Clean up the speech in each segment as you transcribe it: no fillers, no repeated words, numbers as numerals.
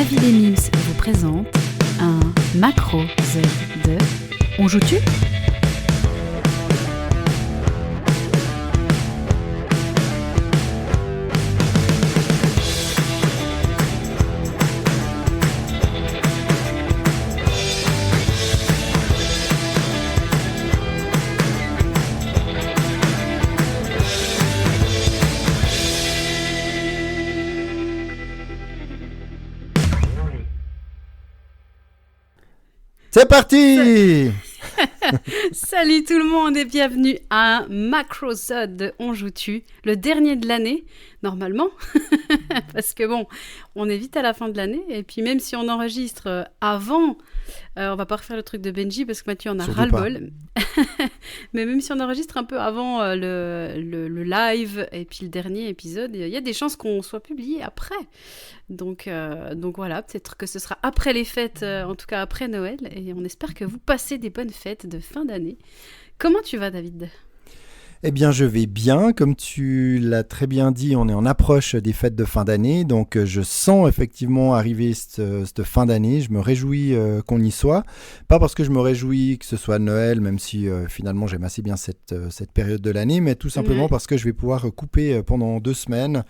David et Mims vous présente un macro Z de On joue-tu ? C'est parti. Salut tout le monde et bienvenue à un macro-sode de On joue-tu, le dernier de l'année, normalement, parce que bon, on est vite à la fin de l'année, et puis même si on enregistre avant, on va pas refaire le truc de Benji, parce que Mathieu en a ras-le-bol, mais même si on enregistre un peu avant le live, et puis le dernier épisode, il y a des chances qu'on soit publié après. Donc voilà, peut-être que ce sera après les fêtes, en tout cas après Noël, et on espère que vous passez des bonnes fêtes de fin d'année. Comment tu vas, David ? Eh bien, je vais bien. Comme tu l'as très bien dit, on est en approche des fêtes de fin d'année, donc je sens effectivement arriver cette fin d'année. Je me réjouis qu'on y soit. Pas parce que je me réjouis que ce soit Noël, même si finalement j'aime assez bien cette période de l'année, mais tout simplement parce que je vais pouvoir couper pendant 2 semaines,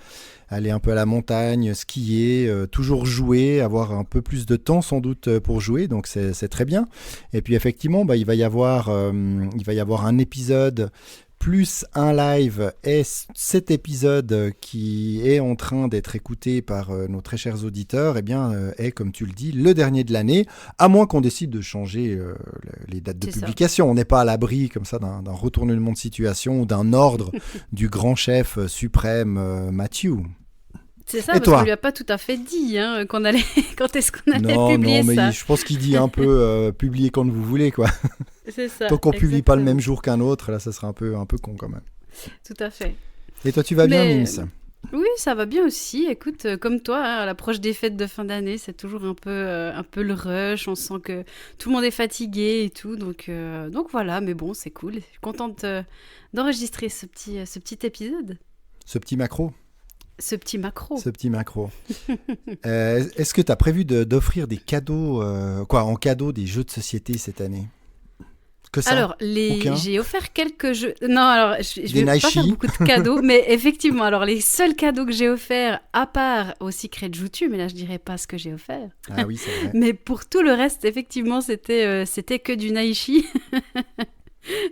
aller un peu à la montagne, skier, toujours jouer, avoir un peu plus de temps sans doute pour jouer, donc c'est très bien. Et puis effectivement, il va y avoir un épisode plus un live, et cet épisode qui est en train d'être écouté par nos très chers auditeurs, eh bien, est, comme tu le dis, le dernier de l'année, à moins qu'on décide de changer les dates de publication. On n'est pas à l'abri comme ça d'un retournement de situation ou d'un ordre du grand chef suprême Mathieu. C'est ça, parce qu'on lui a pas tout à fait dit quand est-ce qu'on allait publier ça. Non, mais je pense qu'il dit un peu publier quand vous voulez, quoi. C'est ça. Tant qu'on ne publie pas le même jour qu'un autre, là, ça serait un peu con quand même. Tout à fait. Et toi, tu vas bien, Mims ? Oui, ça va bien aussi. Écoute, comme toi, à l'approche des fêtes de fin d'année, c'est toujours un peu le rush. On sent que tout le monde est fatigué et tout. Donc voilà, mais bon, c'est cool. Je suis contente d'enregistrer ce petit épisode. Ce petit macro. Ce petit macro. Est-ce que tu as prévu d'offrir des cadeaux, en cadeau des jeux de société cette année ? Que ça ? Alors, j'ai offert quelques jeux. Non, alors, je vais pas faire beaucoup de cadeaux, mais effectivement, alors les seuls cadeaux que j'ai offerts, à part au Secret Joutu, mais là, je dirais pas ce que j'ai offert. Ah oui, c'est vrai. Mais pour tout le reste, effectivement, c'était que du Naishi.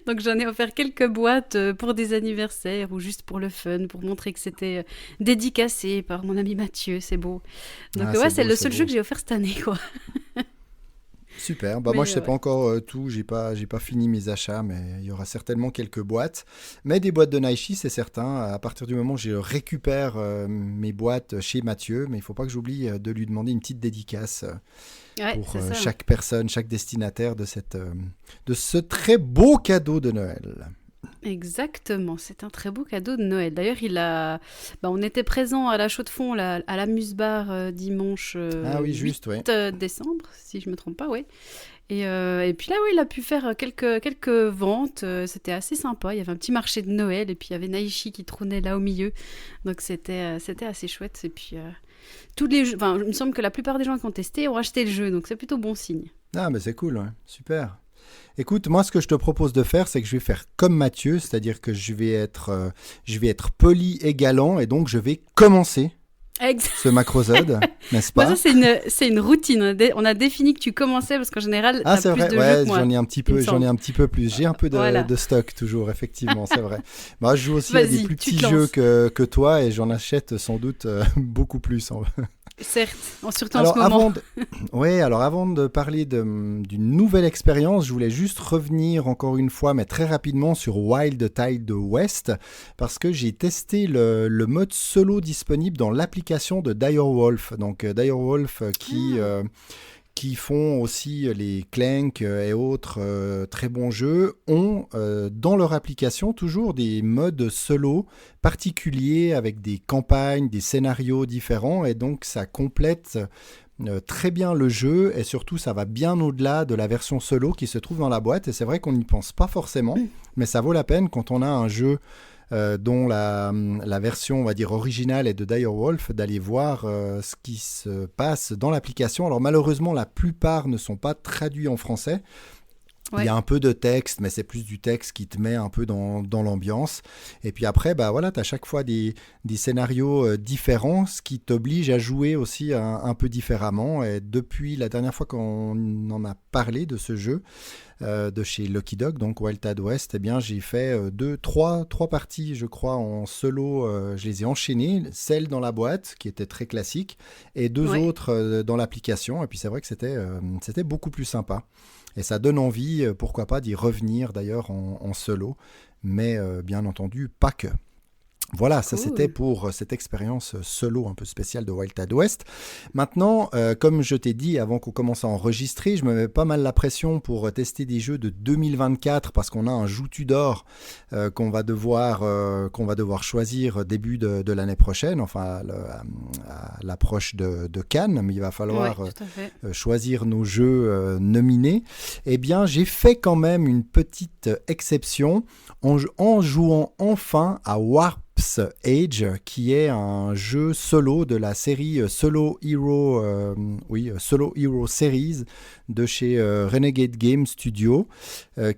Donc j'en ai offert quelques boîtes pour des anniversaires ou juste pour le fun, pour montrer que c'était dédicacé par mon ami Mathieu, c'est beau. Donc c'est le seul jeu que j'ai offert cette année, quoi. Super, moi je sais pas encore tout, j'ai pas fini mes achats, mais il y aura certainement quelques boîtes. Mais des boîtes de Naishi, c'est certain, à partir du moment où je récupère mes boîtes chez Mathieu, mais il faut pas que j'oublie de lui demander une petite dédicace pour chaque personne, chaque destinataire de ce très beau cadeau de Noël. Exactement, c'est un très beau cadeau de Noël. D'ailleurs, on était présents à la Chaux-de-Fonds, à l'Amuse-Bar dimanche 8 décembre, si je ne me trompe pas, oui. Et puis là, il a pu faire quelques ventes. C'était assez sympa. Il y avait un petit marché de Noël et puis il y avait Naishi qui trônait là au milieu. Donc c'était assez chouette. Et puis tous les jeux, il me semble que la plupart des gens qui ont testé ont acheté le jeu. Donc c'est plutôt bon signe. Ah, mais c'est cool, ouais. Super. Écoute, moi, ce que je te propose de faire, c'est que je vais faire comme Mathieu, c'est-à-dire que je vais être poli et galant, et donc je vais commencer ce macrosode, n'est-ce pas ? Moi, ça, c'est une routine. On a défini que tu commençais, parce qu'en général, tu as plus de jeux que moi. J'en ai un petit peu plus. J'ai un peu de stock, toujours, effectivement, c'est vrai. Moi, je joue aussi à des plus petits jeux que toi, et j'en achète sans doute beaucoup plus. Certes, surtout en ce moment. Avant de parler d'une nouvelle expérience, je voulais juste revenir encore une fois, mais très rapidement, sur Wild Tide West, parce que j'ai testé le mode solo disponible dans l'application de Direwolf. Donc Direwolf qui font aussi les Clank et autres très bons jeux, ont dans leur application toujours des modes solo particuliers avec des campagnes, des scénarios différents, et donc ça complète très bien le jeu, et surtout ça va bien au-delà de la version solo qui se trouve dans la boîte, et c'est vrai qu'on n'y pense pas forcément, mais ça vaut la peine quand on a un jeu dont la version, on va dire, originale est de Direwolf, d'aller voir ce qui se passe dans l'application. Alors malheureusement, la plupart ne sont pas traduits en français. Il y a un peu de texte, mais c'est plus du texte qui te met un peu dans l'ambiance. Et puis après, bah voilà, tu as chaque fois des scénarios différents, ce qui t'oblige à jouer aussi un peu différemment. Et depuis la dernière fois qu'on en a parlé de ce jeu, de chez Lucky Dog, donc Wildtide West, eh bien, j'ai fait trois parties, je crois, en solo. Je les ai enchaînées, celle dans la boîte, qui était très classique, et deux autres dans l'application. Et puis c'est vrai que c'était beaucoup plus sympa. Et ça donne envie, pourquoi pas, d'y revenir d'ailleurs en solo, mais bien entendu, pas que. Voilà, ça c'était pour cette expérience solo un peu spéciale de Wildtide West. Maintenant, comme je t'ai dit avant qu'on commence à enregistrer, je me mets pas mal la pression pour tester des jeux de 2024 parce qu'on a un Joutu d'or qu'on va devoir choisir début de l'année prochaine, enfin à l'approche de Cannes, mais il va falloir choisir nos jeux nominés. Eh bien, j'ai fait quand même une petite exception en jouant enfin à Warp's Age, qui est un jeu solo de la série Solo Hero Series de chez Renegade Game Studio,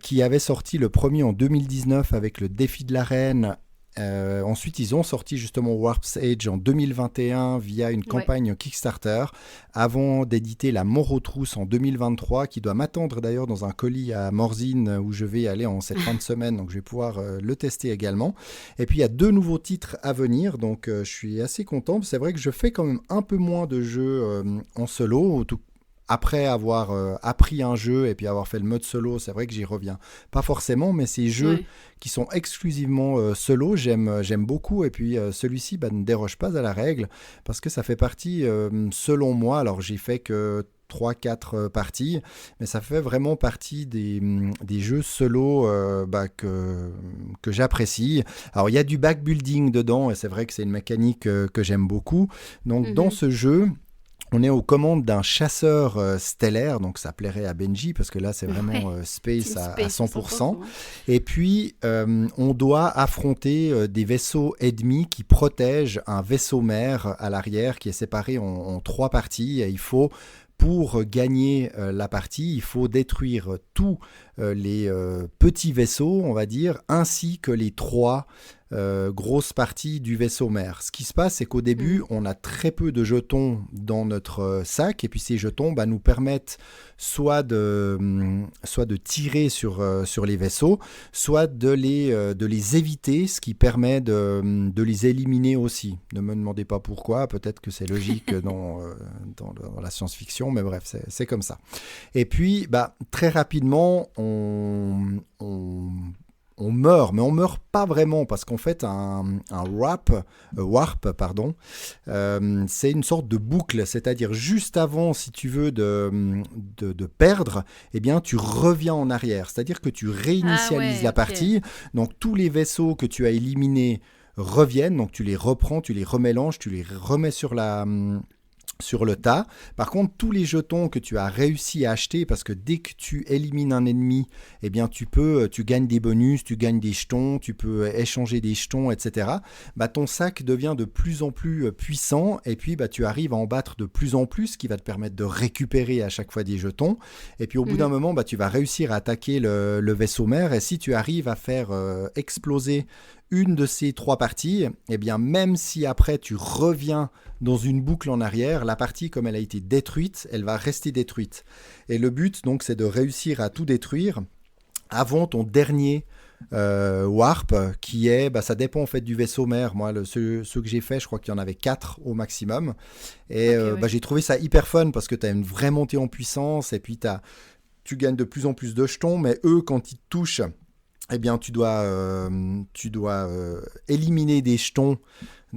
qui avait sorti le premier en 2019 avec le défi de l'arène. Ensuite, ils ont sorti justement Warp's Age en 2021 via une campagne Kickstarter, avant d'éditer la Mort aux trousses en 2023, qui doit m'attendre d'ailleurs dans un colis à Morzine où je vais aller en cette fin de semaine, donc je vais pouvoir le tester également. Et puis il y a 2 nouveaux titres à venir, donc je suis assez content. C'est vrai que je fais quand même un peu moins de jeux en solo, après avoir appris un jeu et puis avoir fait le mode solo, c'est vrai que j'y reviens pas forcément, mais ces jeux qui sont exclusivement solo, j'aime beaucoup. Et puis celui-ci ne déroge pas à la règle parce que ça fait partie, selon moi, alors j'ai fait que 3-4 parties, mais ça fait vraiment partie des jeux solo que j'apprécie. Alors il y a du backbuilding dedans et c'est vrai que c'est une mécanique que j'aime beaucoup. Donc dans ce jeu, on est aux commandes d'un chasseur stellaire, donc ça plairait à Benji, parce que là, c'est vraiment space à 100%. Et puis, on doit affronter des vaisseaux ennemis qui protègent un vaisseau mère à l'arrière, qui est séparé en 3 parties. Et il faut, pour gagner la partie, il faut détruire tous les petits vaisseaux, on va dire, ainsi que les 3 grosse partie du vaisseau mère. Ce qui se passe, c'est qu'au début, on a très peu de jetons dans notre sac, et puis ces jetons nous permettent soit de tirer sur les vaisseaux, soit de les éviter, ce qui permet de les éliminer aussi. Ne me demandez pas pourquoi, peut-être que c'est logique dans la science-fiction, mais bref, c'est comme ça. Et puis, très rapidement, on meurt, mais on meurt pas vraiment, parce qu'en fait, un warp, c'est une sorte de boucle, c'est-à-dire juste avant, si tu veux, de perdre, eh bien, tu reviens en arrière, c'est-à-dire que tu réinitialises la partie, donc tous les vaisseaux que tu as éliminés reviennent, donc tu les reprends, tu les remélanges, tu les remets sur le tas. Par contre, tous les jetons que tu as réussi à acheter, parce que dès que tu élimines un ennemi, eh bien tu gagnes des bonus, tu gagnes des jetons, tu peux échanger des jetons, etc. Ton sac devient de plus en plus puissant, et puis tu arrives à en battre de plus en plus, ce qui va te permettre de récupérer à chaque fois des jetons. Et puis au bout d'un moment, tu vas réussir à attaquer le vaisseau mère, et si tu arrives à faire exploser une de ces 3 parties, eh bien même si après tu reviens dans une boucle en arrière, la partie, comme elle a été détruite, elle va rester détruite. Et le but, donc, c'est de réussir à tout détruire avant ton dernier warp, qui est, ça dépend en fait du vaisseau mère. Moi, ceux que j'ai fait, je crois qu'il y en avait 4 au maximum. Et j'ai trouvé ça hyper fun parce que tu as une vraie montée en puissance et puis tu gagnes de plus en plus de jetons, mais eux, quand ils te touchent, eh bien, tu dois éliminer des jetons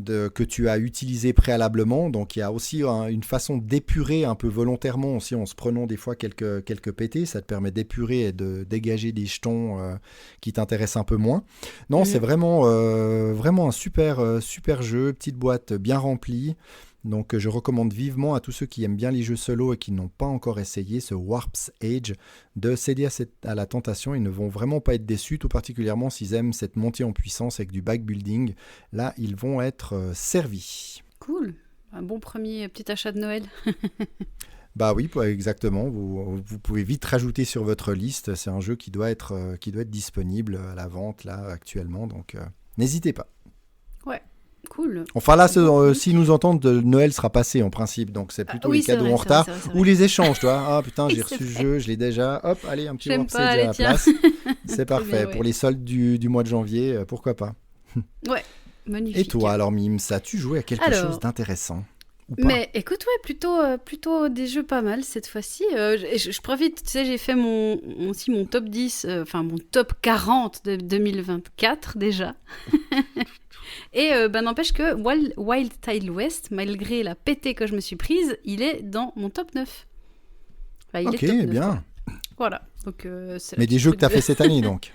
que tu as utilisés préalablement. Donc, il y a aussi une façon d'épurer un peu volontairement aussi, en se prenant des fois quelques pétés. Ça te permet d'épurer et de dégager des jetons qui t'intéressent un peu moins. Non, c'est vraiment un super jeu. Petite boîte bien remplie. Donc je recommande vivement à tous ceux qui aiment bien les jeux solo et qui n'ont pas encore essayé ce Warp's Age de céder à la tentation. Ils ne vont vraiment pas être déçus, tout particulièrement s'ils aiment cette montée en puissance avec du backbuilding. Là, ils vont être servis. Cool. Un bon premier petit achat de Noël. Bah oui, exactement. Vous pouvez vite rajouter sur votre liste. C'est un jeu qui doit être disponible à la vente là actuellement. Donc n'hésitez pas. Ouais. Cool. Enfin là, s'ils nous entendent, Noël sera passé en principe, donc c'est plutôt les cadeaux en retard ou les échanges, toi. Ah putain, j'ai reçu le jeu, je l'ai déjà. Hop, allez, un petit Warp's Age à la place. C'est parfait. Pour les soldes du mois de janvier, pourquoi pas. Ouais, magnifique. Et toi, alors Mims, as-tu joué à quelque chose d'intéressant ou pas? Mais écoute, ouais, plutôt des jeux pas mal cette fois-ci. Je profite, tu sais, j'ai fait mon top 10, mon top 40 de 2024 déjà. Et n'empêche que Wild Tile West, malgré la pétée que je me suis prise, il est dans mon top 9. Enfin, ok, est top 9, bien. Quoi. Voilà. Donc, mais des jeux que tu as fait cette année, donc.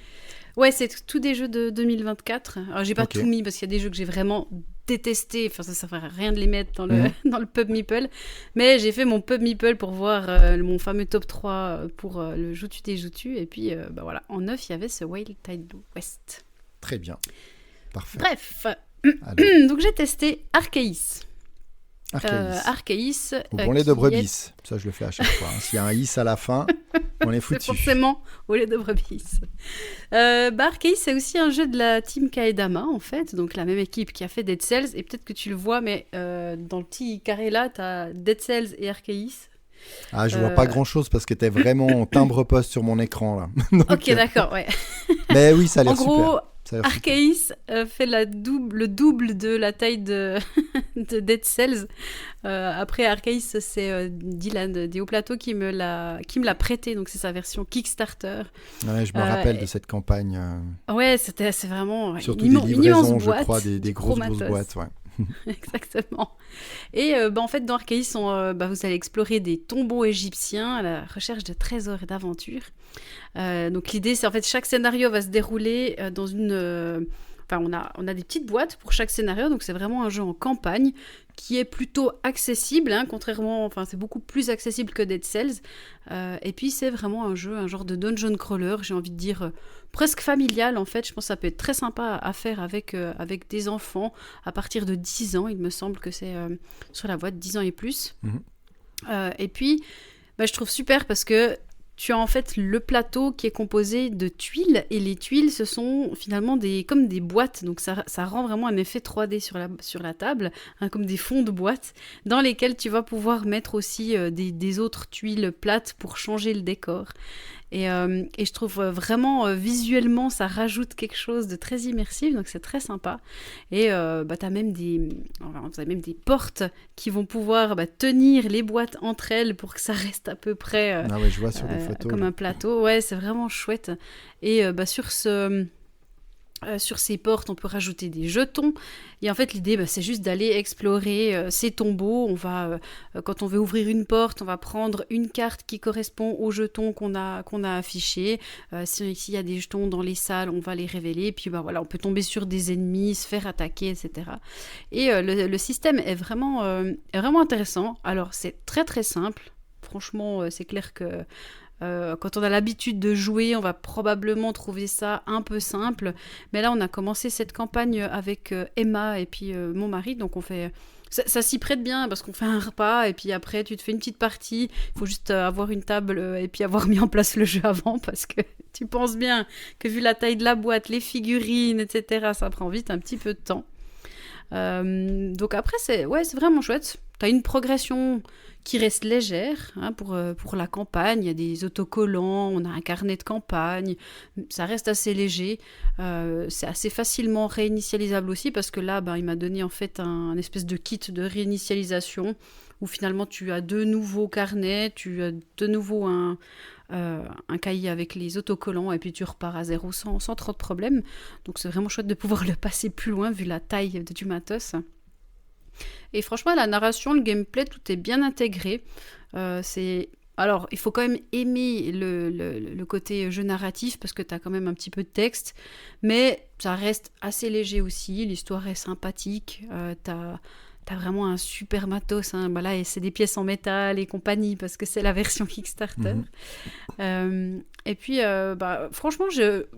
Ouais, c'est tous des jeux de 2024. Alors, j'ai pas tout mis parce qu'il y a des jeux que j'ai vraiment détestés. Enfin, ça ne sert à rien de les mettre dans le Pub Meeple. Mais j'ai fait mon Pub Meeple pour voir mon fameux top 3 pour le Joutu des Joutus. Et puis, voilà, en 9, il y avait ce Wild Tile West. Très bien. Parfait. Bref. Donc, j'ai testé Arceus. Arceus. Ou bon lait de brebis. Ça, je le fais à chaque fois. S'il y a un is à la fin, on est foutu. Forcément, au lait de brebis. Arceus, c'est aussi un jeu de la team Kaedama, en fait. Donc, la même équipe qui a fait Dead Cells. Et peut-être que tu le vois, mais dans le petit carré là, tu as Dead Cells et Arceus. Ah, je vois pas grand-chose parce que t'es vraiment en timbre-poste sur mon écran, là. Donc, ok, d'accord, ouais. Mais oui, ça a l'air super. En gros, Arceus fait le double de la taille de Dead Cells. Après, Arceus, c'est Dylan des Hauts Plateaux qui me l'a prêté. Donc, c'est sa version Kickstarter. Ouais, je me rappelle de cette campagne. Ouais, c'est vraiment surtout des livraisons, je crois, des grosses boîtes. Ouais. Exactement. Et en fait, dans Arceus, vous allez explorer des tombeaux égyptiens à la recherche de trésors et d'aventures. Donc l'idée, c'est en fait chaque scénario va se dérouler dans une... on a des petites boîtes pour chaque scénario, donc c'est vraiment un jeu en campagne qui est plutôt accessible, c'est beaucoup plus accessible que Dead Cells. Et puis c'est vraiment un genre de dungeon crawler, j'ai envie de dire presque familial en fait. Je pense que ça peut être très sympa à faire avec des enfants à partir de 10 ans, il me semble que c'est sur la boîte 10 ans et plus. Et puis je trouve super parce que tu as en fait le plateau qui est composé de tuiles, et les tuiles, ce sont finalement comme des boîtes, donc ça rend vraiment un effet 3D sur la table, comme des fonds de boîte, dans lesquels tu vas pouvoir mettre aussi des autres tuiles plates pour changer le décor. Et je trouve vraiment visuellement ça rajoute quelque chose de très immersif, donc c'est très sympa. Et t'as même vous avez même des portes qui vont pouvoir tenir les boîtes entre elles pour que ça reste à peu près je vois sur les photos, comme un plateau. Ouais, c'est vraiment chouette. Et sur ces portes, on peut rajouter des jetons. Et en fait, l'idée, c'est juste d'aller explorer ces tombeaux. On va, quand on veut ouvrir une porte, on va prendre une carte qui correspond aux jetons qu'on a affichés. S'il y a des jetons dans les salles, on va les révéler. Et puis, on peut tomber sur des ennemis, se faire attaquer, etc. Et le système est vraiment intéressant. Alors, c'est très, très simple. Franchement, c'est clair que... quand on a l'habitude de jouer, on va probablement trouver ça un peu simple. Mais là, on a commencé cette campagne avec Emma et puis mon mari. Donc, on fait... Ça s'y prête bien parce qu'on fait un repas et puis après, tu te fais une petite partie. Il faut juste avoir une table et puis avoir mis en place le jeu avant parce que tu penses bien que vu la taille de la boîte, les figurines, etc., ça prend vite un petit peu de temps. Donc après, c'est vraiment chouette. Tu as une progression qui reste légère pour la campagne. Il y a des autocollants, on a un carnet de campagne, ça reste assez léger. C'est assez facilement réinitialisable aussi parce que là, il m'a donné en fait un espèce de kit de réinitialisation où finalement tu as 2 nouveaux carnets, tu as de nouveau un cahier avec les autocollants et puis tu repars à zéro sans trop de problèmes. Donc c'est vraiment chouette de pouvoir le passer plus loin vu la taille du matos. Et franchement, la narration, le gameplay, tout est bien intégré. Alors, il faut quand même aimer le côté jeu narratif parce que tu as quand même un petit peu de texte, mais ça reste assez léger aussi. L'histoire est sympathique. T'as t'as vraiment un super matos, hein. Bah là, et c'est des pièces en métal et compagnie, parce que c'est la version Kickstarter. Mhm. Et puis, bah, franchement,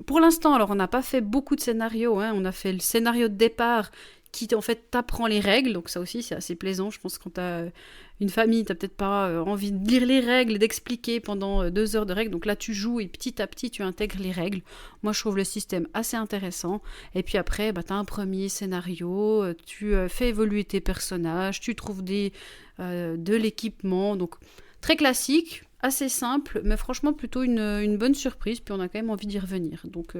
pour l'instant, alors on n'a pas fait beaucoup de scénarios, hein. On a fait le scénario de départ qui, en fait, t'apprend les règles. Donc ça aussi, c'est assez plaisant. Je pense que quand t'as une famille, t'as peut-être pas envie de lire les règles et d'expliquer pendant 2 heures de règles. Donc là, tu joues et petit à petit, tu intègres les règles. Moi, je trouve le système assez intéressant. Et puis après, bah, t'as un premier scénario, tu fais évoluer tes personnages, tu trouves de l'équipement. Donc très classique, assez simple, mais franchement plutôt une bonne surprise. Puis on a quand même envie d'y revenir. Donc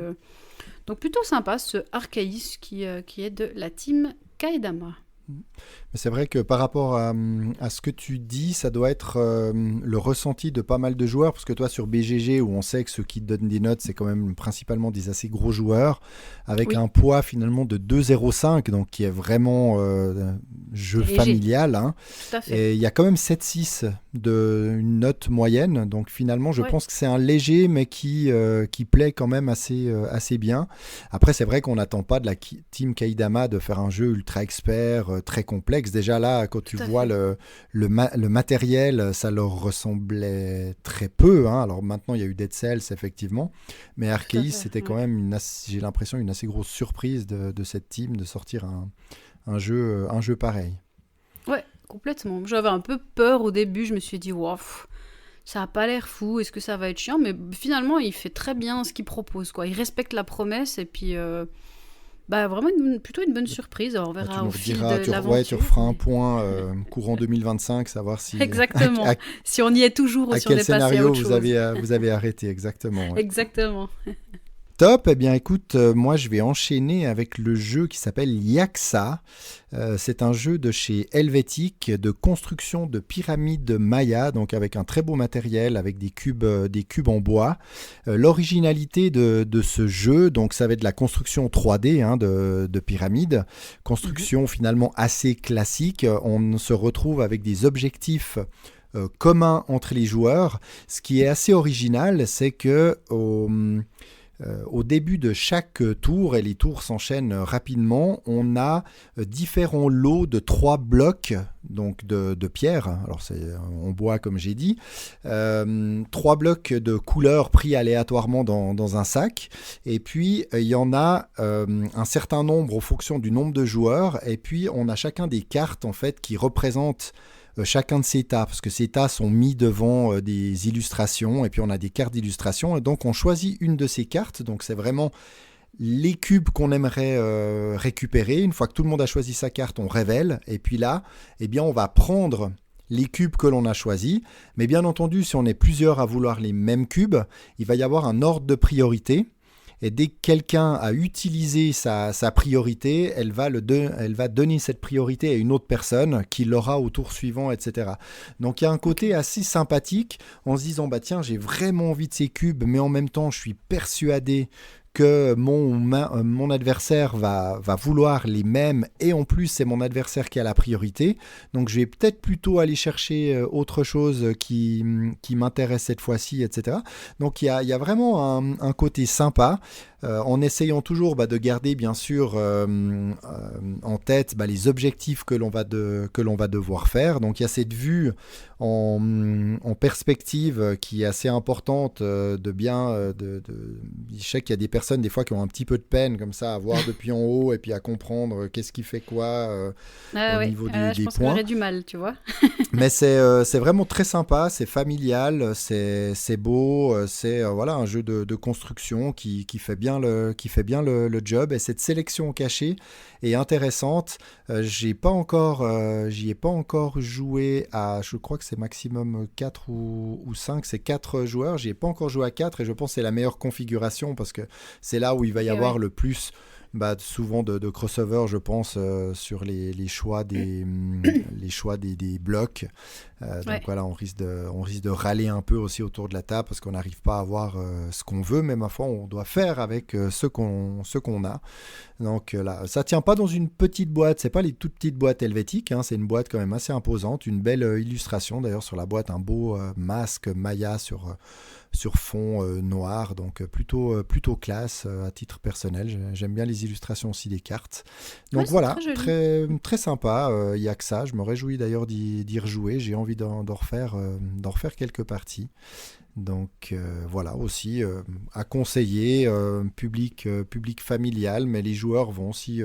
plutôt sympa ce Archaïs qui est de la team Kaedama. Mais c'est vrai que par rapport à ce que tu dis, ça doit être le ressenti de pas mal de joueurs, parce que toi sur BGG, où on sait que ceux qui te donnent des notes, c'est quand même principalement des assez gros joueurs, avec Oui, un poids finalement de 2,05, donc qui est vraiment jeu léger, familial, hein. tout à fait. Et il y a quand même 7,6 de une note moyenne, donc finalement je Ouais, pense que c'est un léger, mais qui plaît quand même assez bien. Après c'est vrai qu'on n'attend pas de la team Kaidama de faire un jeu ultra expert, très complexe. Déjà là, quand tu tout à vois fait. le matériel, ça leur ressemblait très peu, hein. Alors maintenant, il y a eu Dead Cells, effectivement. Mais Tout à Arceus, fait, c'était quand ouais. même, j'ai l'impression, une assez grosse surprise de cette team de sortir un jeu pareil. Ouais, complètement. J'avais un peu peur au début, je me suis dit, wow, ça a pas l'air fou, est-ce que ça va être chiant? Mais finalement, il fait très bien ce qu'il propose, quoi. Il respecte la promesse et puis, bah, vraiment plutôt une bonne surprise. Alors, on Bah, tu verra nous au fil rediras, de ouais, tu l'aventure. referas un Mais... point courant 2025, savoir si, Exactement. Si on y est toujours ou à si on quel est passé à scénario autre chose. vous avez arrêté exactement. Ouais. Exactement. Top, eh bien écoute, moi je vais enchaîner avec le jeu qui s'appelle Yaxa. C'est un jeu de chez Helvétique de construction de pyramides Maya, donc avec un très beau matériel, avec des cubes en bois. L'originalité de ce jeu, donc ça va être de la construction 3D, hein, de pyramides, Mhm. construction finalement assez classique. On se retrouve avec des objectifs communs entre les joueurs. Ce qui est assez original, c'est que au début de chaque tour, et les tours s'enchaînent rapidement, on a différents lots de 3 blocs donc de pierre, alors c'est en bois comme j'ai dit, 3 blocs de couleurs pris aléatoirement dans un sac, et puis il y en a un certain nombre en fonction du nombre de joueurs, et puis on a chacun des cartes en fait qui représentent chacun de ces tas, parce que ces tas sont mis devant des illustrations, et puis on a des cartes d'illustration, et donc on choisit une de ces cartes, donc c'est vraiment les cubes qu'on aimerait récupérer. Une fois que tout le monde a choisi sa carte, on révèle, et puis là, eh bien, on va prendre les cubes que l'on a choisis, mais bien entendu, si on est plusieurs à vouloir les mêmes cubes, il va y avoir un ordre de priorité, et dès que quelqu'un a utilisé sa priorité, elle va donner cette priorité à une autre personne qui l'aura au tour suivant, etc. Donc il y a un Ok. côté assez sympathique en se disant, bah tiens, j'ai vraiment envie de ces cubes, mais en même temps, je suis persuadé que mon adversaire va vouloir les mêmes, et en plus c'est mon adversaire qui a la priorité, donc je vais peut-être plutôt aller chercher autre chose qui m'intéresse cette fois-ci, etc. Donc il y a vraiment un côté sympa, en essayant toujours de garder bien sûr en tête les objectifs que l'on va devoir faire. Donc il y a cette vue en perspective qui est assez importante, de bien je sais qu'il y a des personnes des fois qui ont un petit peu de peine comme ça à voir depuis en haut et puis à comprendre qu'est-ce qui fait quoi Ah au ouais, niveau je des pense que points. j'aurais du mal, tu vois. Mais c'est vraiment très sympa, c'est familial, c'est beau, c'est voilà, un jeu de construction qui fait bien le job, et cette sélection cachée est intéressante. J'y ai pas encore joué à, je crois que c'est maximum 4 ou 5, c'est 4 joueurs, j'y ai pas encore joué à 4, et je pense que c'est la meilleure configuration parce que c'est là où il va y Ok, avoir ouais. le plus souvent de crossover, je pense, sur les choix les choix des blocs. Donc Ouais. voilà, on risque de râler un peu aussi autour de la table parce qu'on n'arrive pas à avoir ce qu'on veut, mais ma foi, on doit faire avec ce qu'on a. Donc là, ça tient pas dans une petite boîte, c'est pas les toutes petites boîtes helvétiques, hein, c'est une boîte quand même assez imposante, une belle illustration d'ailleurs sur la boîte, un beau masque Maya sur fond noir, donc plutôt classe à titre personnel. J'aime bien les des illustrations aussi des cartes. Ouais, Donc c'est voilà, très joli. très, très sympa. Il n'y a que ça. Je me réjouis d'ailleurs d'y rejouer. J'ai envie d'en refaire quelques parties. Donc voilà, aussi à conseiller, public familial, mais les joueurs vont aussi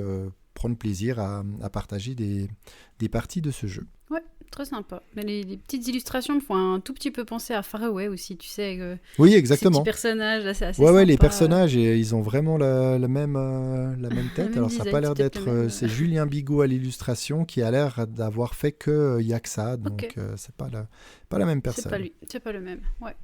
prendre plaisir à partager des parties de ce jeu. Ouais, très sympa. Mais les petites illustrations me font un tout petit peu penser à Faraway aussi, tu sais, Oui, ces petits exactement. personnages, là, c'est assez Ouais, les sympa. personnages, ils ont vraiment la même Le tête. même Alors, ça n'a design, pas l'air c'est peut-être d'être... le même. c'est Julien Bigot à l'illustration qui a l'air d'avoir fait que Yaksa. Donc, Ok, c'est pas la même c'est pas personne. lui, c'est pas le même. Ouais.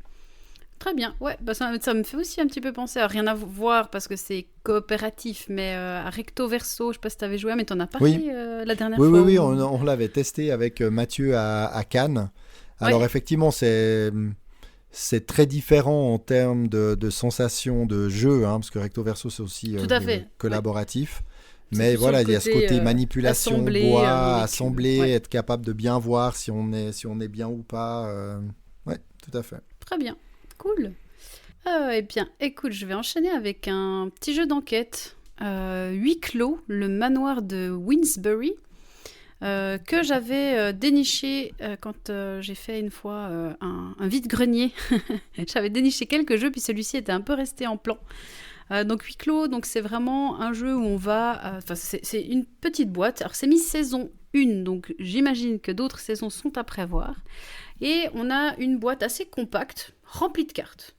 Très bien, ouais, bah ça me fait aussi un petit peu penser à rien à voir parce que c'est coopératif, mais à Recto Verso, je sais pas si t'avais joué, mais t'en as Oui, parlé la dernière oui, oui, fois oui, où... on l'avait testé avec Mathieu à Cannes. Ouais, Alors, effectivement, c'est très différent en termes de sensations de jeu, hein, parce que Recto Verso, c'est aussi tout à fait. Ouais. collaboratif. C'est Mais plus sur voilà, le il y a ce côté côté manipulation, assembler bois, avec... assembler, ouais, être capable de bien voir si on est bien ou pas. Ouais, tout à fait. très bien, cool. Eh bien, écoute, je vais enchaîner avec un petit jeu d'enquête. Huis clos, le manoir de Winsbury, que j'avais déniché quand j'ai fait une fois un vide-grenier. J'avais déniché quelques jeux, puis celui-ci était un peu resté en plan. Donc Huis clos, donc c'est vraiment un jeu où on va... Enfin, c'est une petite boîte. Alors, c'est mis saison 1, donc j'imagine que d'autres saisons sont à prévoir. Et on a une boîte assez compacte, remplie de cartes.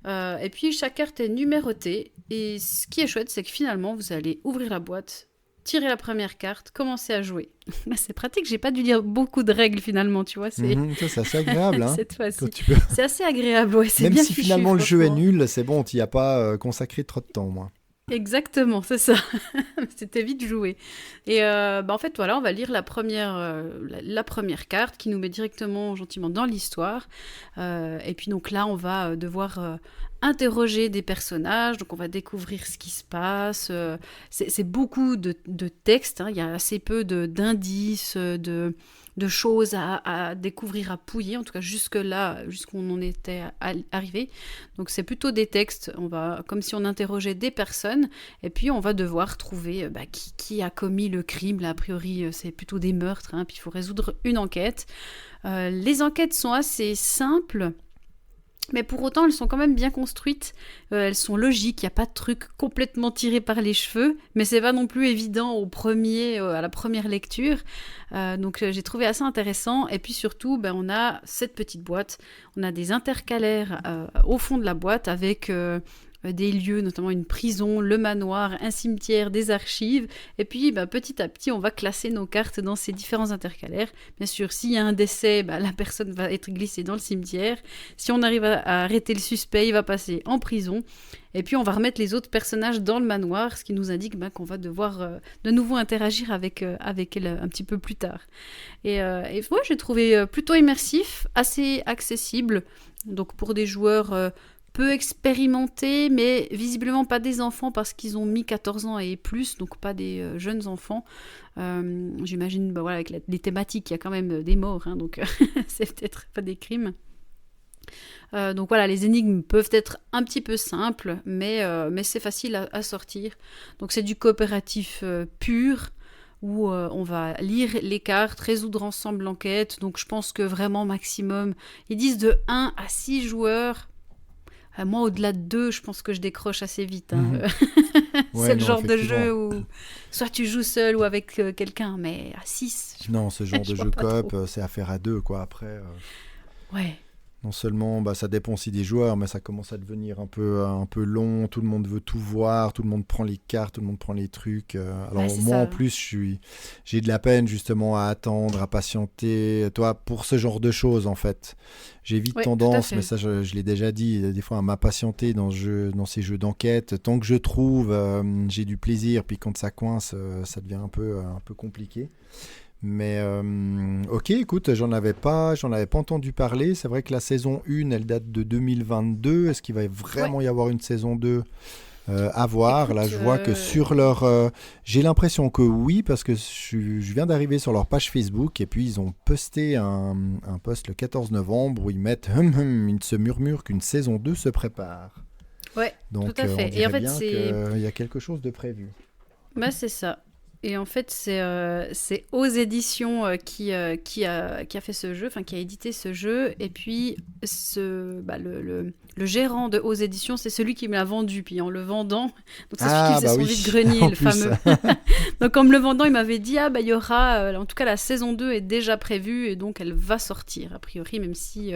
Et puis chaque carte est numérotée. Et ce qui est chouette, c'est que finalement, vous allez ouvrir la boîte, tirer la première carte, commencer à jouer. C'est pratique, j'ai pas dû lire beaucoup de règles finalement, tu vois. C'est Ça, c'est assez agréable. Hein. cette fois-ci. Quand tu peux... C'est assez agréable, ouais. C'est Même bien si fichu, finalement le jeu est franchement. nul, c'est bon, tu n'y as pas consacré trop de temps, moi. Exactement, c'est ça. C'était vite joué. Et en fait, voilà, on va lire la première carte qui nous met directement, gentiment, dans l'histoire. Et puis donc là, on va devoir interroger des personnages. Donc on va découvrir ce qui se passe. C'est beaucoup de textes. Hein. Il y a assez peu d'indices, de choses à découvrir, à pouiller, en tout cas jusque-là, jusqu'où on en était arrivé. Donc c'est plutôt des textes, on va, comme si on interrogeait des personnes, et puis on va devoir trouver qui a commis le crime. Là, a priori, c'est plutôt des meurtres, hein, puis il faut résoudre une enquête. Les enquêtes sont assez simples, mais pour autant, elles sont quand même bien construites. Elles sont logiques, il n'y a pas de truc complètement tiré par les cheveux, mais c'est pas non plus évident à la première lecture. Donc j'ai trouvé assez intéressant. Et puis surtout, on a cette petite boîte, on a des intercalaires au fond de la boîte avec des lieux, notamment une prison, le manoir, un cimetière, des archives. Et puis petit à petit, on va classer nos cartes dans ces différents intercalaires. Bien sûr, s'il y a un décès, la personne va être glissée dans le cimetière. Si on arrive à arrêter le suspect, il va passer en prison. Et puis on va remettre les autres personnages dans le manoir, ce qui nous indique qu'on va devoir de nouveau interagir avec elle un petit peu plus tard. Et moi, j'ai trouvé plutôt immersif, assez accessible. Donc pour des joueurs peu expérimentés, mais visiblement pas des enfants parce qu'ils ont mis 14 ans et plus, donc pas des jeunes enfants. J'imagine, avec les thématiques, il y a quand même des morts, hein, donc c'est peut-être pas des crimes. Donc voilà, les énigmes peuvent être un petit peu simples, mais c'est facile à sortir. Donc c'est du coopératif pur, où on va lire les cartes, résoudre ensemble l'enquête. Donc je pense que vraiment maximum, ils disent de 1 à 6 joueurs. Moi, au-delà de 2, je pense que je décroche assez vite. Hein. Ouais, C'est le non, genre de effectivement. jeu où soit tu joues seul ou avec quelqu'un, mais à 6, Non, ce genre je de vois jeu pas coop, trop. c'est à faire à deux, quoi. Après, Ouais, non seulement ça dépend aussi des joueurs, mais ça commence à devenir un peu long. Tout le monde veut tout voir, tout le monde prend les cartes, tout le monde prend les trucs. Alors c'est moi, ça. en plus, j'ai de la peine justement à attendre, à patienter. Toi, pour ce genre de choses, en fait, j'ai vite Ouais, tout à tendance, mais fait. ça, je l'ai déjà dit, des fois à m'impatienter dans ces jeux d'enquête. Tant que je trouve, j'ai du plaisir. Puis quand ça coince, ça devient un peu compliqué. Mais ok, écoute, j'en avais pas entendu parler. C'est vrai que la saison 1, elle date de 2022. Est-ce qu'il va Ouais, vraiment y avoir une saison 2 à voir? Là, écoute, je vois que sur leur... j'ai l'impression que oui, parce que je viens d'arriver sur leur page Facebook et puis ils ont posté un post le 14 novembre où ils mettent « Il se murmure qu'une saison 2 se prépare ». Ouais, Donc, tout à on fait. Et en dirait fait, bien qu'il y a quelque chose de prévu. bah, c'est ça. Et en fait, c'est Aux Éditions qui a fait ce jeu, enfin qui a édité ce jeu. Et puis, le gérant de Aux Éditions, c'est celui qui me l'a vendu. Puis en le vendant, donc c'est celui qui Ah, faisait bah son oui, vide-grenier, en le plus. fameux. Donc en me le vendant, il m'avait dit, ah bah il y aura, en tout cas la saison 2 est déjà prévue et donc elle va sortir, a priori, même si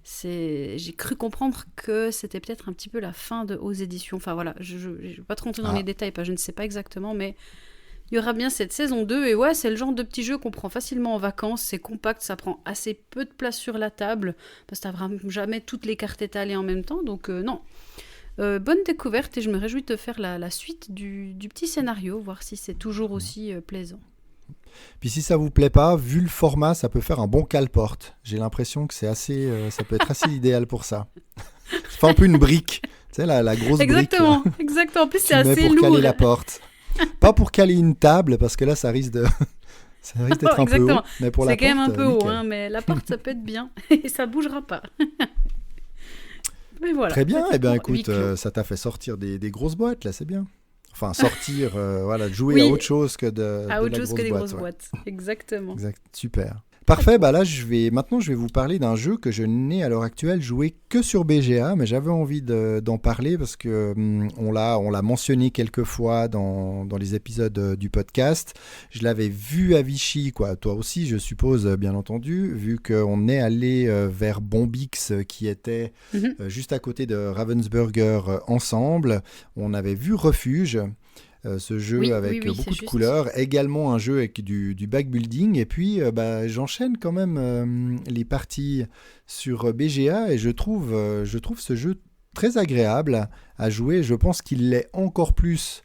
j'ai cru comprendre que c'était peut-être un petit peu la fin de Aux Éditions. Enfin voilà, je ne vais pas trop rentrer dans les Ah, détails, je ne sais pas exactement, mais il y aura bien cette saison 2 et ouais, c'est le genre de petit jeu qu'on prend facilement en vacances, c'est compact, ça prend assez peu de place sur la table, parce que t'as vraiment jamais toutes les cartes étalées en même temps, donc non. Bonne découverte et je me réjouis de faire la suite du petit scénario, voir si c'est toujours aussi plaisant. puis si ça vous plaît pas, vu le format, ça peut faire un bon cale-porte. J'ai l'impression que ça peut être assez idéal pour ça. Ça fait un peu une brique, tu sais, la grosse brique là, Exactement, exactement. En plus, que c'est tu mets assez pour lourd. caler la porte. Pas pour caler une table, parce que là, ça risque d'être un peu haut. Exactement. Mais pour C'est la quand même porte, un peu haut, nickel. hein, mais la porte, ça peut être bien et ça bougera pas. Mais voilà, Très bien, eh bien pratiquement huis écoute, clos. ça t'a fait sortir des grosses boîtes, là, c'est bien. Enfin, sortir, voilà, jouer à Oui, autre chose que à de autre la chose que grosse des boîte. grosses Ouais. boîtes. Exactement. Exact, super. Très Parfait, cool. bah là maintenant je vais vous parler d'un jeu que je n'ai à l'heure actuelle joué que sur BGA, mais j'avais envie d'en parler parce que on l'a mentionné quelques fois dans les épisodes du podcast. Je l'avais vu à Vichy, quoi. Toi aussi, je suppose, bien entendu, vu qu'on est allé vers Bombix, qui était Mhm. juste à côté de Ravensburger ensemble. On avait vu Refuge. Ce jeu Oui, oui, avec oui, c'est beaucoup de juste. couleurs, également un jeu avec du backbuilding, et puis bah, j'enchaîne quand même les parties sur BGA, et je trouve ce jeu très agréable à jouer. Je pense qu'il l'est encore plus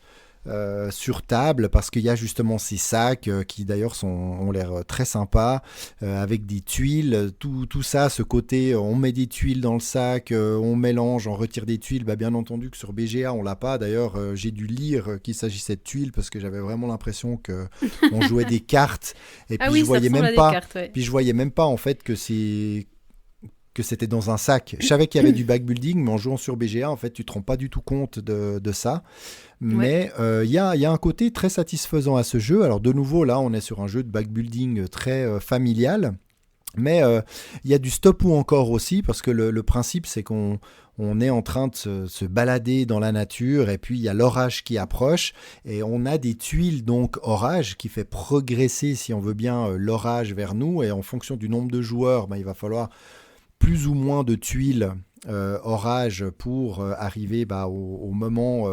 sur table, parce qu'il y a justement ces sacs qui d'ailleurs ont l'air très sympas, avec des tuiles, tout ça, ce côté on met des tuiles dans le sac, on mélange, on retire des tuiles. Bah, bien entendu que sur BGA on l'a pas, d'ailleurs j'ai dû lire qu'il s'agissait de tuiles, parce que j'avais vraiment l'impression que on jouait des cartes, et Ah puis je oui, ça voyais ressemble même à des pas cartes, ouais. puis je voyais même pas en fait que c'était dans un sac. Je savais qu'il y avait du backbuilding, mais en jouant sur BGA, en fait, tu te rends pas du tout compte de ça. Ouais. Mais il y a un côté très satisfaisant à ce jeu. Alors de nouveau, là, on est sur un jeu de backbuilding très familial. Mais il y a du stop ou encore aussi, parce que le principe, c'est qu'on est en train de se balader dans la nature, et puis il y a l'orage qui approche, et on a des tuiles, donc orage, qui fait progresser, si on veut bien, l'orage vers nous, et en fonction du nombre de joueurs, ben, il va falloir plus ou moins de tuiles orage pour arriver bah, au moment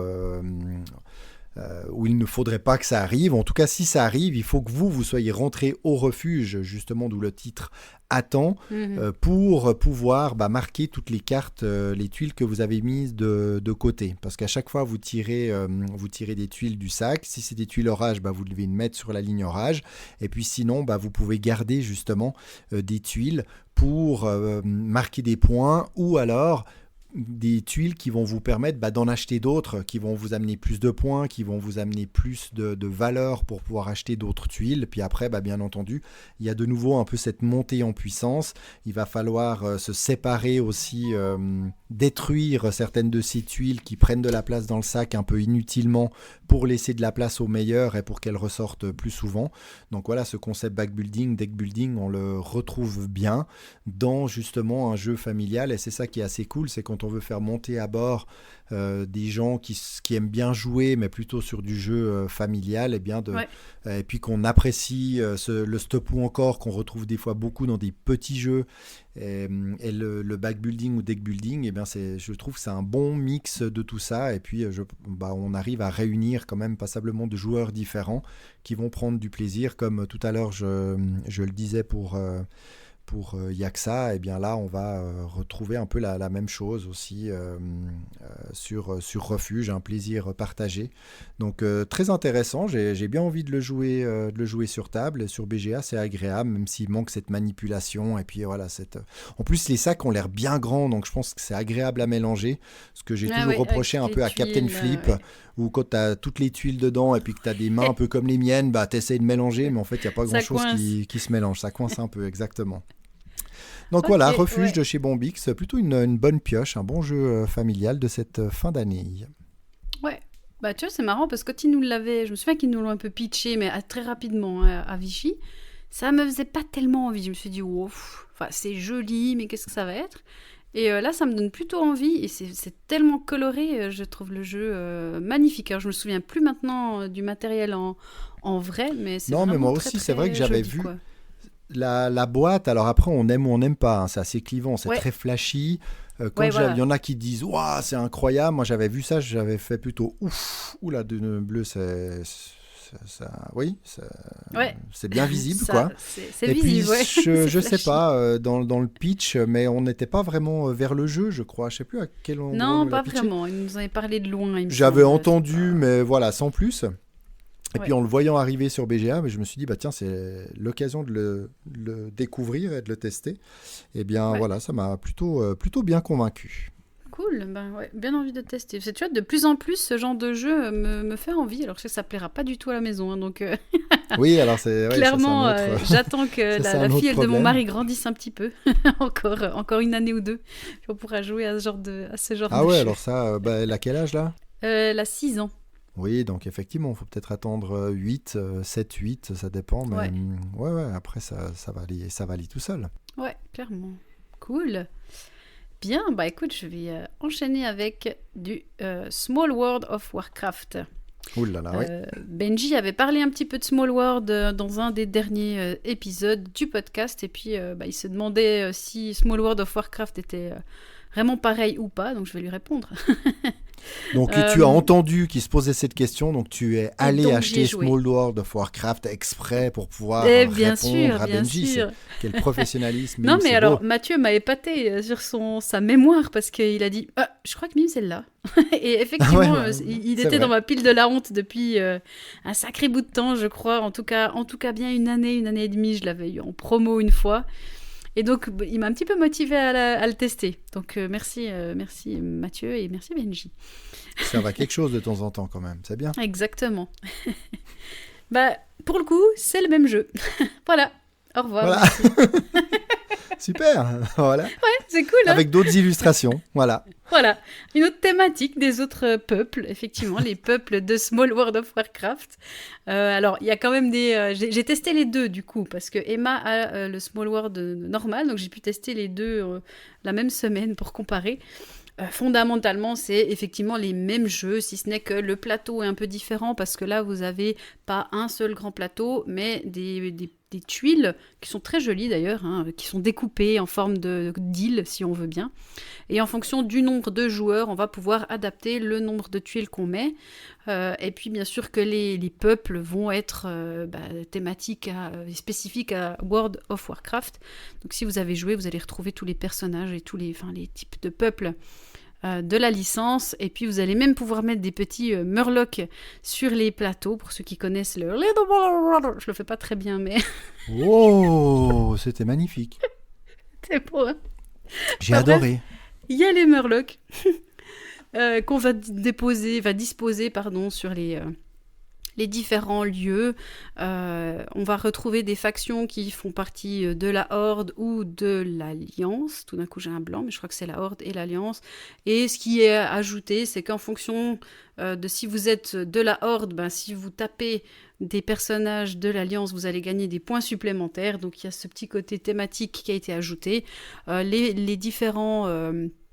où il ne faudrait pas que ça arrive. En tout cas, si ça arrive, il faut que vous soyez rentré au refuge, justement, d'où le titre attend, Mhm. pour pouvoir bah, marquer toutes les cartes, les tuiles que vous avez mises de côté. Parce qu'à chaque fois, vous tirez des tuiles du sac. Si c'est des tuiles orage, bah, vous devez les mettre sur la ligne orage. Et puis sinon, bah, vous pouvez garder justement des tuiles pour marquer des points, ou alors des tuiles qui vont vous permettre bah, d'en acheter d'autres, qui vont vous amener plus de points, qui vont vous amener plus de valeur pour pouvoir acheter d'autres tuiles. Puis après, bah, bien entendu, il y a de nouveau un peu cette montée en puissance. Il va falloir se séparer aussi, détruire certaines de ces tuiles qui prennent de la place dans le sac un peu inutilement, pour laisser de la place aux meilleures et pour qu'elles ressortent plus souvent. Donc voilà, ce concept backbuilding, deckbuilding, on le retrouve bien dans justement un jeu familial, et c'est ça qui est assez cool, c'est quand on veut faire monter à bord des gens qui aiment bien jouer, mais plutôt sur du jeu familial, Ouais. et puis qu'on apprécie le stop ou encore, qu'on retrouve des fois beaucoup dans des petits jeux, et le backbuilding ou deckbuilding, et bien je trouve que c'est un bon mix de tout ça, et puis bah, on arrive à réunir quand même passablement de joueurs différents qui vont prendre du plaisir, comme tout à l'heure je le disais pour Yaxa, et bien là on va retrouver un peu la même chose aussi sur Refuge, un plaisir partagé. Donc très intéressant, j'ai bien envie de le jouer sur table, et sur BGA c'est agréable, même s'il manque cette manipulation, et puis voilà, en plus les sacs ont l'air bien grands, donc je pense que c'est agréable à mélanger, ce que j'ai Ah toujours ouais, avec reproché toutes un les peu à Captain tuiles, Flip, ouais. où quand tu as toutes les tuiles dedans, et puis que tu as des mains un peu comme les miennes, bah tu essaies de mélanger, mais en fait il n'y a pas grand Ça chose coince. qui se mélange, ça coince un peu, exactement. Donc Ok, voilà, Refuge ouais. de chez Bombix, plutôt une bonne pioche, un bon jeu familial de cette fin d'année. Ouais. Bah, tu vois, c'est marrant parce que quand ils nous l'avaient, je me souviens qu'ils nous l'ont un peu pitché, mais très rapidement à Vichy, ça me faisait pas tellement envie. Je me suis dit, wow, enfin, c'est joli, mais qu'est-ce que ça va être? Et là, ça me donne plutôt envie et c'est tellement coloré, je trouve le jeu magnifique. Alors, je me souviens plus maintenant du matériel en vrai, mais c'est Non, mais vraiment moi très aussi, c'est vrai que très j'avais joli, vu quoi. la boîte. Alors après, on aime ou on n'aime pas, hein, c'est assez clivant, c'est Ouais, très flashy. ouais, Il voilà. y en a qui disent waouh, c'est incroyable. Moi, j'avais vu ça, j'avais fait plutôt ouf. Oula, de bleu, oui, Ouais, c'est bien visible, ça, quoi. c'est Et puis, visible, ouais. C'est je sais flashy. pas, dans le pitch, mais on n'était pas vraiment vers le jeu, je crois. Je sais plus à quel endroit on Non, nous l'a pas pitché. vraiment. Ils nous en avaient parlé de loin, il me J'avais semble. C'est entendu, pas. mais voilà, sans plus. Et puis Ouais, en le voyant arriver sur BGA, mais je me suis dit, bah tiens, c'est l'occasion de le découvrir et de le tester. Et bien ouais. voilà, ça m'a plutôt bien convaincu. Cool, ben ouais, bien envie de tester. C'est, tu vois, de plus en plus, ce genre de jeu me fait envie. Alors, je sais que ça plaira pas du tout à la maison, hein, donc Oui, alors ouais, ça c'est un clairement, autre, j'attends que ça c'est la un autre fille de mon problème. mari grandisse un petit peu, encore une année ou deux, puis on pourra jouer à ce genre Ah de ouais, jeu. alors ça, bah, elle a quel âge là? Elle a 6 ans. Oui, donc effectivement, il faut peut-être attendre 8, 7, 8, ça dépend, mais Ouais, ouais, ouais, après ça va aller tout seul. ouais, clairement. Cool. Bien, bah écoute, je vais enchaîner avec du Small World of Warcraft. Ouh là là, oui. Benji avait parlé un petit peu de Small World dans un des derniers épisodes du podcast et puis bah, il se demandait si Small World of Warcraft était vraiment pareil ou pas, donc je vais lui répondre. Donc tu as Euh, entendu qu'il se posait cette question, donc tu es et allé donc j'y ai acheter joué. Small World of Warcraft exprès pour pouvoir Et répondre à bien Benji. sûr. Quel professionnalisme, Non Mime, mais c'est alors beau. Mathieu m'a épaté sur sa mémoire parce qu'il a dit ah, je crois que Mime c'est là. Et Ah ouais, effectivement ouais, il c'est était dans vrai. ma pile de la honte depuis un sacré bout de temps je crois. En tout cas bien une année et demie je l'avais eu en promo une fois. Et donc, il m'a un petit peu motivé à le tester. Donc, merci Mathieu et merci Benji. Il sert à quelque chose de temps en temps quand même, c'est bien. Exactement. Bah, pour le coup, c'est le même jeu. Voilà. Au revoir, Voilà, merci. super, voilà. C'est cool, hein? Avec d'autres illustrations, voilà. Voilà. Une autre thématique des autres peuples, effectivement, les peuples de Small World of Warcraft. Alors, il y a quand même des... j'ai testé les deux, du coup, parce que Emma a le Small World normal, donc j'ai pu tester les deux la même semaine pour comparer. Fondamentalement, c'est effectivement les mêmes jeux, si ce n'est que le plateau est un peu différent parce que là, vous avez pas un seul grand plateau, mais des tuiles qui sont très jolies d'ailleurs, hein, qui sont découpées en forme d'île, si on veut bien. Et en fonction du nombre de joueurs, on va pouvoir adapter le nombre de tuiles qu'on met. Et puis, bien sûr, que les peuples vont être thématiques, spécifiques à World of Warcraft. Donc, si vous avez joué, vous allez retrouver tous les personnages et tous les types de peuples de la licence. Et puis, vous allez même pouvoir mettre des petits murlocs sur les plateaux, pour ceux qui connaissent le... Je le fais pas très bien, mais Oh, c'était magnifique. c'est pour... J'ai Enfin, bref, adoré. il y a les murlocs qu'on va disposer pardon, sur les différents lieux. On va retrouver des factions qui font partie de la Horde ou de l'Alliance. Tout d'un coup, j'ai un blanc, mais je crois que c'est la Horde et l'Alliance. Et ce qui est ajouté, c'est qu'en fonction de si vous êtes de la Horde, si vous tapez des personnages de l'Alliance, vous allez gagner des points supplémentaires. Donc, il y a ce petit côté thématique qui a été ajouté. Les différents...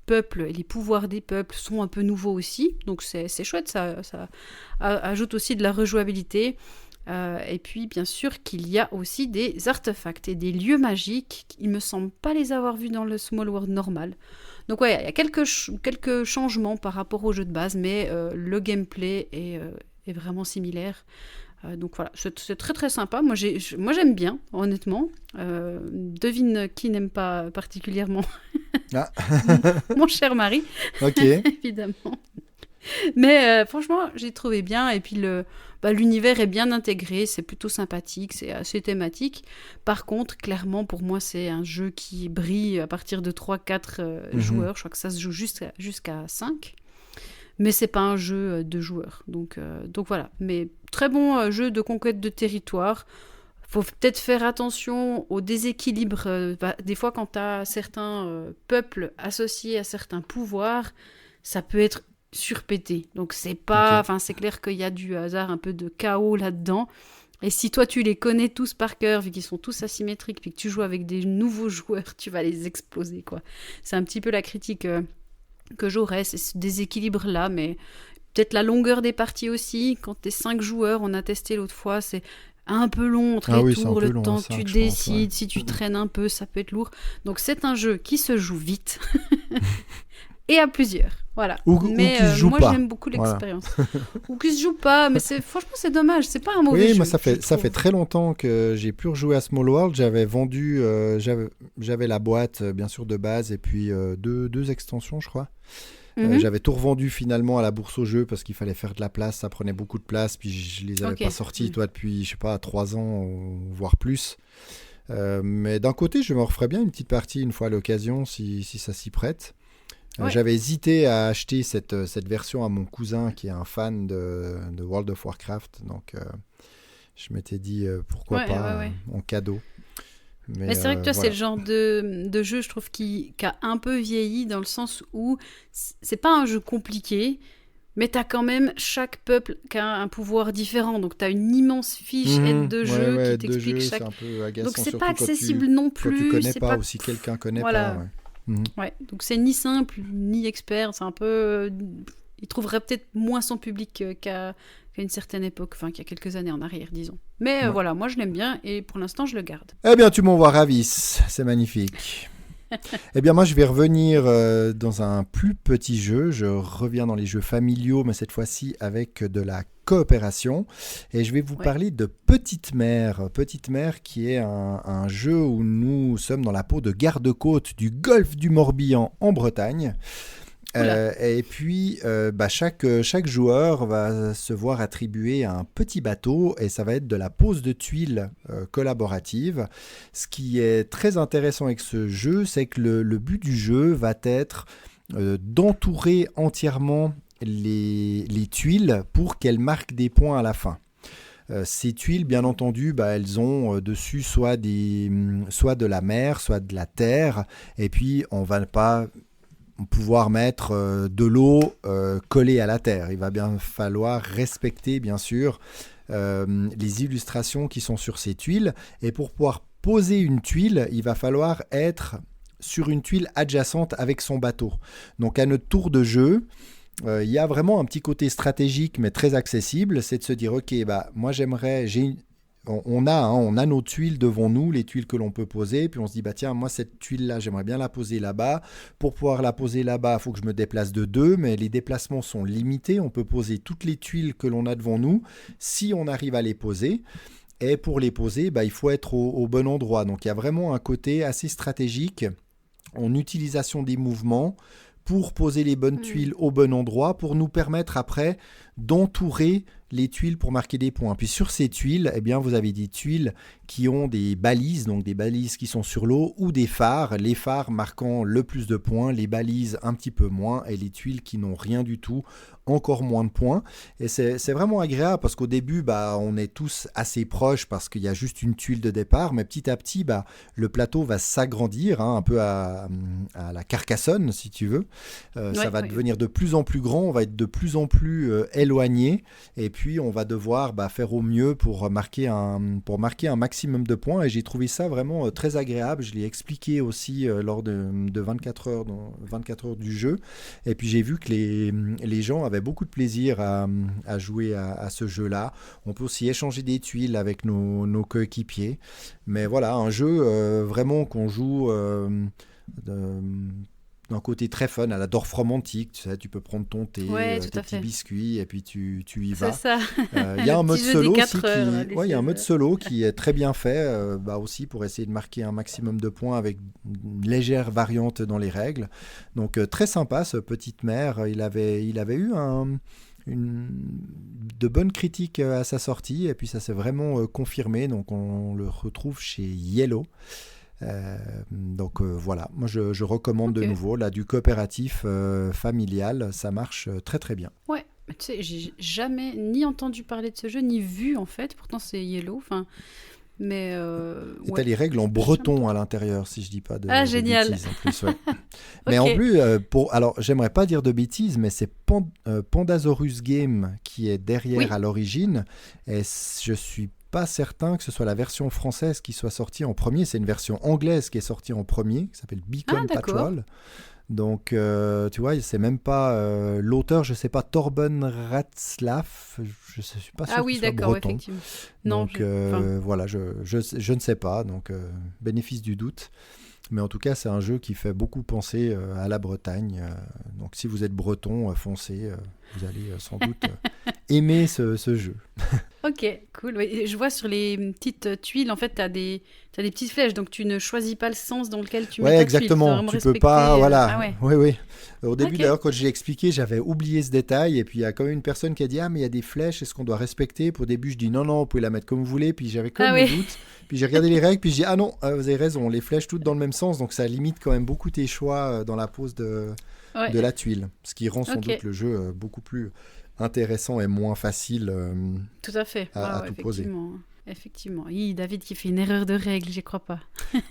peuples et les pouvoirs des peuples sont un peu nouveaux aussi, donc c'est chouette, ça ajoute aussi de la rejouabilité. Et puis bien sûr qu'il y a aussi des artefacts et des lieux magiques, il me semble pas les avoir vus dans le Small World normal. Donc ouais, il y a quelques changements par rapport au jeu de base, mais le gameplay est vraiment similaire. Donc voilà, c'est très très sympa. Moi j'aime bien, honnêtement. Devine qui n'aime pas particulièrement Ah, mon cher mari, ok. évidemment. Mais franchement, j'ai trouvé bien. Et puis l'univers est bien intégré, c'est plutôt sympathique, c'est assez thématique. Par contre, clairement, pour moi, c'est un jeu qui brille à partir de 3-4 joueurs. Je crois que ça se joue jusqu'à 5. Mais c'est pas un jeu de joueurs. Donc voilà. Mais très bon jeu de conquête de territoire. Faut peut-être faire attention au déséquilibre. Des fois, quand tu as certains peuples associés à certains pouvoirs, ça peut être surpété. Donc, c'est pas... Ok. Enfin, c'est clair qu'il y a du hasard, un peu de chaos là-dedans. Et si toi, tu les connais tous par cœur, vu qu'ils sont tous asymétriques, puis que tu joues avec des nouveaux joueurs, tu vas les exploser, quoi. C'est un petit peu la critique que j'aurais, c'est ce déséquilibre-là, mais peut-être la longueur des parties aussi. Quand t'es 5 joueurs, on a testé l'autre fois, c'est un peu long entre Ah les oui, c'est un tours, peu le long temps à que tu 5, je pense, ouais. décides, si tu traînes un peu, ça peut être lourd. Donc c'est un jeu qui se joue vite et à plusieurs. Voilà. Ou Mais qui se joue moi, pas. j'aime beaucoup Voilà. l'expérience. Ou qui se joue pas, mais franchement, c'est dommage. C'est pas un mauvais Oui, jeu, moi je ça fait trouve. très longtemps que j'ai pu rejouer à Small World. J'avais vendu, j'avais la boîte bien sûr de base et puis deux extensions, je crois. Mhm. J'avais tout revendu finalement à la bourse aux jeux parce qu'il fallait faire de la place, ça prenait beaucoup de place, puis je les avais Ok. pas sortis, Mm. toi, depuis, je sais pas, 3 ans, voire plus. Mais d'un côté, je me referais bien une petite partie une fois à l'occasion, si ça s'y prête. Ouais. J'avais hésité à acheter cette version à mon cousin qui est un fan de World of Warcraft, donc je m'étais dit pourquoi Ouais, pas ouais, ouais. en cadeau. Mais c'est vrai que toi, c'est Voilà. le genre de jeu, je trouve, qui a un peu vieilli dans le sens où c'est pas un jeu compliqué, mais t'as quand même chaque peuple qui a un pouvoir différent. Donc t'as une immense fiche aide de Ouais, jeu qui ouais, deux t'explique jeux, c'est chaque. un peu Donc agaçant, c'est pas surtout accessible non quand tu plus. connais C'est pas pas. ou si quelqu'un connaît pas. Voilà. Ouais. Mhm. Ouais. Donc c'est ni simple ni expert. C'est un peu. Il trouverait peut-être moins son public qu'à une certaine époque, enfin qu'il y a quelques années en arrière, disons. Mais Ouais. voilà, moi je l'aime bien et pour l'instant je le garde. Eh bien, tu m'envoies ravis, c'est magnifique. Eh bien, moi, je vais revenir dans un plus petit jeu. Je reviens dans les jeux familiaux, mais cette fois-ci avec de la coopération. Et je vais vous Ouais. parler de Petite Mer. Petite Mer qui est un jeu où nous sommes dans la peau de garde-côte du golfe du Morbihan en Bretagne. Oula. Et puis, chaque joueur va se voir attribuer un petit bateau et ça va être de la pose de tuiles collaborative. Ce qui est très intéressant avec ce jeu, c'est que le but du jeu va être d'entourer entièrement les tuiles pour qu'elles marquent des points à la fin. Ces tuiles, bien entendu, elles ont dessus soit de la mer, soit de la terre, et puis on va pas pouvoir mettre de l'eau collée à la terre. Il va bien falloir respecter, bien sûr, les illustrations qui sont sur ces tuiles. Et pour pouvoir poser une tuile, il va falloir être sur une tuile adjacente avec son bateau. Donc à notre tour de jeu, il y a vraiment un petit côté stratégique, mais très accessible. C'est de se dire, ok, moi j'aimerais... On a nos tuiles devant nous, les tuiles que l'on peut poser, puis on se dit, tiens, moi cette tuile-là, j'aimerais bien la poser là-bas. Pour pouvoir la poser là-bas, il faut que je me déplace de 2, mais les déplacements sont limités. On peut poser toutes les tuiles que l'on a devant nous, si on arrive à les poser. Et pour les poser, il faut être au bon endroit. Donc il y a vraiment un côté assez stratégique en utilisation des mouvements pour poser les bonnes tuiles au bon endroit, pour nous permettre après d'entourer les tuiles pour marquer des points. Puis sur ces tuiles, eh bien, vous avez des tuiles qui ont des balises, donc des balises qui sont sur l'eau, ou des phares, les phares marquant le plus de points, les balises un petit peu moins, et les tuiles qui n'ont rien du tout, encore moins de points. Et c'est vraiment agréable parce qu'au début, on est tous assez proches parce qu'il y a juste une tuile de départ, mais petit à petit, le plateau va s'agrandir, un peu à la Carcassonne, si tu veux. Ça va devenir de plus en plus grand, on va être de plus en plus éloigné, et puis on va devoir faire au mieux pour marquer un maximum de points. Et j'ai trouvé ça vraiment très agréable. Je l'ai expliqué aussi lors de 24 heures du jeu. Et puis j'ai vu que les gens avaient beaucoup de plaisir à jouer à ce jeu-là. On peut aussi échanger des tuiles avec nos coéquipiers. Mais voilà, un jeu vraiment qu'on joue d'un côté très fun, à la Dorf romantique, tu sais, tu peux prendre ton thé, Tout tes à petits fait. biscuits, et puis tu y C'est vas. ça. Il y a un Le mode petit jeu des solo 4 aussi heures. Là, il y a un mode solo qui est très bien fait, aussi pour essayer de marquer un maximum de points avec une légère variante dans les règles. Donc très sympa ce Petite Mer. Il avait eu de bonnes critiques à sa sortie, et puis ça s'est vraiment confirmé. Donc on le retrouve chez Yellow. Donc voilà, moi je recommande de nouveau là du coopératif familial, ça marche très très bien. Ouais, mais tu sais, j'ai jamais ni entendu parler de ce jeu, ni vu en fait, pourtant c'est Yellow, enfin, Mais Et t'as les règles en breton à l'intérieur, si je dis pas de génial. bêtises en plus. Ouais. Mais Ok. en plus, alors j'aimerais pas dire de bêtises, mais c'est Pandasaurus Game qui est derrière Oui. à l'origine. Et je suis pas certain que ce soit la version française qui soit sortie en premier. C'est une version anglaise qui est sortie en premier, qui s'appelle Ah, Beacon d'accord. Patrol. Donc, tu vois, c'est même pas l'auteur, je sais pas, Torben Ratzlaff, je suis pas Ah sûr qu'il oui, soit d'accord, breton. effectivement. Non, Donc, enfin, voilà, je ne sais pas, donc bénéfice du doute. Mais en tout cas, c'est un jeu qui fait beaucoup penser à la Bretagne. Donc, si vous êtes breton, foncez, vous allez sans doute aimer ce jeu. ok, cool. Oui, et je vois sur les petites tuiles, en fait, t'as des petites flèches, donc tu ne choisis pas le sens dans lequel tu mets Ouais, ta tuile. Tu dois exactement. vraiment Tu peux respecter. pas, voilà. Ah ouais. Oui, oui. Au début, Ok. d'ailleurs, quand j'ai expliqué, j'avais oublié ce détail. Et puis, il y a quand même une personne qui a dit, ah, mais il y a des flèches, est-ce qu'on doit respecter? Puis, au début, je dis, non, non, vous pouvez la mettre comme vous voulez. Puis, j'avais quand Ah même le ouais. doute. Puis, j'ai regardé les règles. Puis, je dis, ah non, vous avez raison, les flèches toutes dans le même sens. Donc, ça limite quand même beaucoup tes choix dans la pose Ouais. de la tuile. Ce qui rend sans Ok. doute le jeu beaucoup plus intéressant et moins facile Tout à fait. à Ouais, tout poser. effectivement. Effectivement. David qui fait une erreur de règle, j'y crois pas.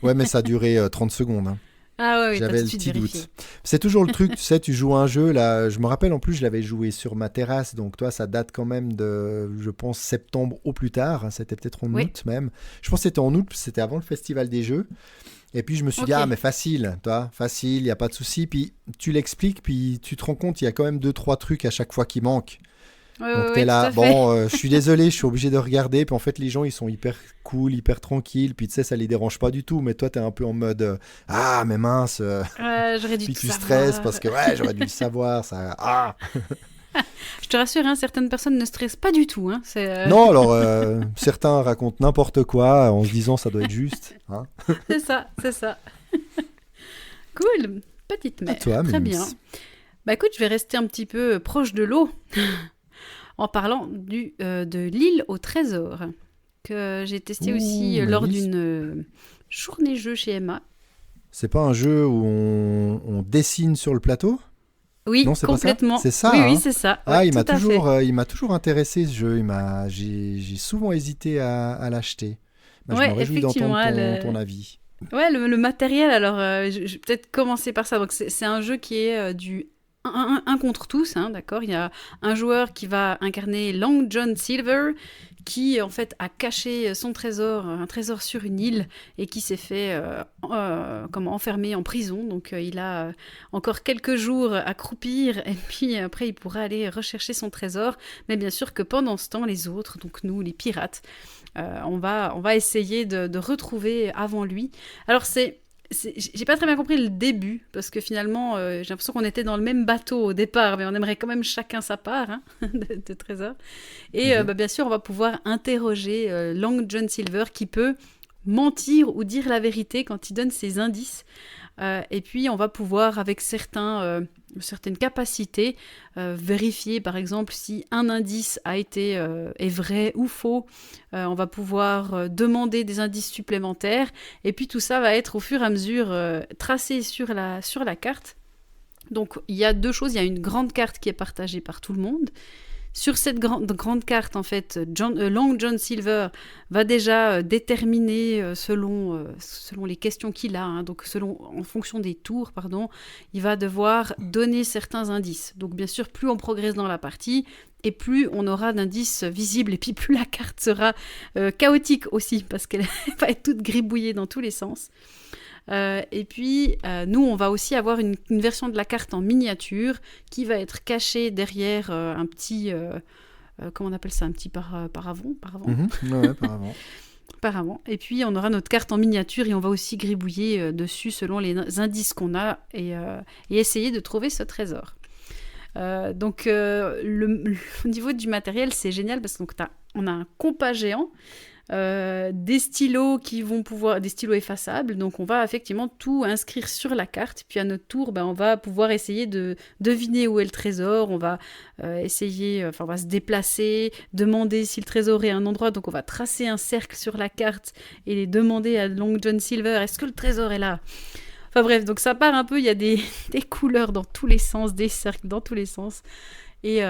Ouais, mais ça a duré 30 secondes. Hein. Ah ouais, oui, t'as J'avais tout le de suite petit vérifié. doute. C'est toujours le truc, tu sais, tu joues à un jeu, là, je me rappelle en plus, je l'avais joué sur ma terrasse, donc toi, ça date quand même de, je pense, septembre au plus tard, hein, c'était peut-être en Oui. août même. Je pense que c'était en août, c'était avant le festival des jeux. Et puis je me suis dit, Ok. ah mais facile, toi, facile, il n'y a pas de souci. Puis tu l'expliques, puis tu te rends compte, il y a quand même 2-3 trucs à chaque fois qui manquent. Ouais, Donc ouais, t'es ouais, tout là, à fait. bon, je suis désolé, je suis obligé de regarder. Puis en fait, les gens, ils sont hyper cool, hyper tranquilles. Puis tu sais, ça les dérange pas du tout. Mais toi, t'es un peu en mode, ah mais mince. Ouais, j'aurais dû Puis tout tu savoir. stresses parce que ouais, j'aurais dû le savoir. Ça, ah. Je te rassure, hein, certaines personnes ne stressent pas du tout. Hein. Non, alors certains racontent n'importe quoi en se disant ça doit être juste. Hein. C'est ça, c'est ça. Cool. Petite À mère. toi, Très Mélims. bien. Bah écoute, je vais rester un petit peu proche de l'eau en parlant de l'île au trésor que j'ai testé aussi Ouh, lors Malice. d'une journée jeu chez Emma. C'est pas un jeu où on dessine sur le plateau? Oui, Non, c'est pas ça? complètement. C'est ça, Oui, hein? oui, c'est ça. Ah, Ouais, il m'a tout à fait. il m'a toujours intéressé ce jeu. J'ai souvent hésité à l'acheter. Bah, je me Ouais, réjouis effectivement. d'entendre ton avis. Ouais, le matériel, alors je vais peut-être commencer par ça. Donc, c'est un jeu qui est du un contre tous, hein, d'accord? Il y a un joueur qui va incarner Long John Silver, qui en fait a caché son trésor, un trésor sur une île, et qui s'est fait enfermer en prison. Donc il a encore quelques jours à croupir, et puis après il pourra aller rechercher son trésor. Mais bien sûr que pendant ce temps, les autres, donc nous, les pirates, on va essayer de retrouver avant lui. Alors j'ai pas très bien compris le début, parce que finalement, j'ai l'impression qu'on était dans le même bateau au départ, mais on aimerait quand même chacun sa part hein, de trésor. Et Mhm. bien sûr, on va pouvoir interroger Long John Silver, qui peut mentir ou dire la vérité quand il donne ses indices. Et puis, on va pouvoir, avec certaines capacités, vérifier, par exemple, si un indice est vrai ou faux. On va pouvoir demander des indices supplémentaires. Et puis, tout ça va être, au fur et à mesure, tracé sur la carte. Donc, il y a deux choses. Il y a une grande carte qui est partagée par tout le monde. Sur cette grande carte, en fait, Long John Silver va déjà déterminer, selon les questions qu'il a, hein, donc en fonction des tours, pardon, il va devoir donner certains indices. Donc bien sûr, plus on progresse dans la partie, et plus on aura d'indices visibles, et puis plus la carte sera chaotique aussi, parce qu'elle va être toute gribouillée dans tous les sens. Et puis, nous, on va aussi avoir une version de la carte en miniature qui va être cachée derrière un petit... comment on appelle ça? Un petit paravent. Ouais, apparemment. Paravent. Et puis, on aura notre carte en miniature et on va aussi gribouiller dessus selon les indices qu'on a et essayer de trouver ce trésor. Donc, au niveau du matériel, c'est génial parce qu'on a un compas géant. Des stylos des stylos effaçables, donc on va effectivement tout inscrire sur la carte, puis à notre tour on va pouvoir essayer de deviner où est le trésor, on va on va se déplacer, demander si le trésor est à un endroit, donc on va tracer un cercle sur la carte et demander à Long John Silver, est-ce que le trésor est là? Enfin bref, donc ça part un peu, il y a des couleurs dans tous les sens, des cercles dans tous les sens, et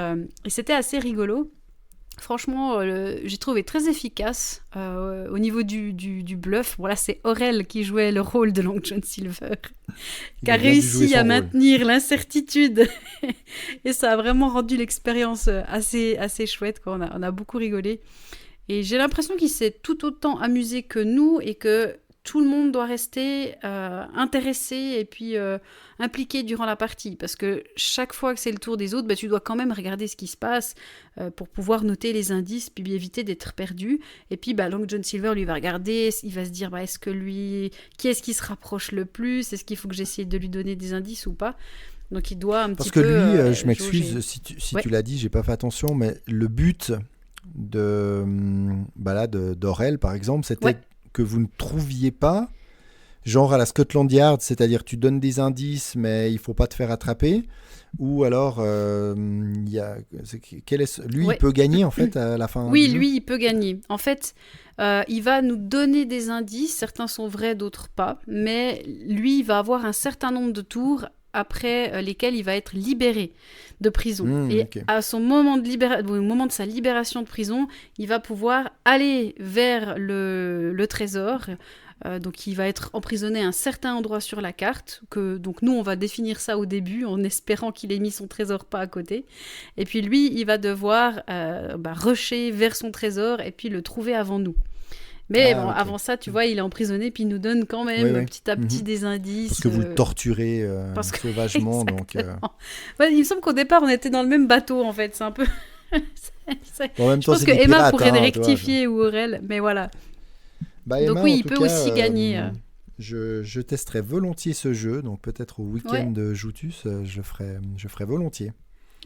c'était assez rigolo. Franchement, j'ai trouvé très efficace au niveau du bluff. Bon, là, c'est Aurel qui jouait le rôle de Long John Silver, qui Il a a bien dû jouer réussi à son rôle. maintenir l'incertitude. Et ça a vraiment rendu l'expérience assez chouette, quoi. On a beaucoup rigolé. Et j'ai l'impression qu'il s'est tout autant amusé que nous et que tout le monde doit rester intéressé et puis impliqué durant la partie. Parce que chaque fois que c'est le tour des autres, bah, tu dois quand même regarder ce qui se passe pour pouvoir noter les indices puis éviter d'être perdu. Et puis bah, Long John Silver, lui, va regarder, il va se dire bah, qui est-ce qui se rapproche le plus? Est-ce qu'il faut que j'essaie de lui donner des indices ou pas? Donc il doit un Parce petit que peu lui, je m'excuse jauger. si Ouais. tu l'as dit, j'ai pas fait attention, mais le but d'Aurel, par exemple, c'était Ouais. que vous ne trouviez pas, genre à la Scotland Yard, c'est-à-dire tu donnes des indices, mais il faut pas te faire attraper, ou alors il y a, lui, il Ouais. peut gagner en fait à la fin Oui, du jeu. lui, il peut gagner. En fait, il va nous donner des indices. Certains sont vrais, d'autres pas. Mais lui, il va avoir un certain nombre de tours après lesquels il va être libéré de prison. Et Ok. à son au moment de sa libération de prison, il va pouvoir aller vers le trésor. Donc il va être emprisonné à un certain endroit sur la carte. Donc nous, on va définir ça au début en espérant qu'il ait mis son trésor pas à côté. Et puis lui, il va devoir rusher vers son trésor et puis le trouver avant nous. Mais bon, Ah, ok. avant ça, tu vois, il est emprisonné, puis il nous donne quand Oui, même oui. petit à petit Mhm. des Parce indices. que vous le torturez Parce que... sauvagement, donc. Exactement. Ouais, il me semble qu'au départ, on était dans le même bateau, en fait. C'est un peu... Bon, en même Je temps, pense c'est que des Emma pirates, pourrait hein, tu vois. rectifier ou Aurel, mais voilà. Bah Donc Emma, oui, en il tout peut cas, aussi gagner. je testerai volontiers ce jeu, donc peut-être au week-end Ouais. de Joutus, je ferai volontiers.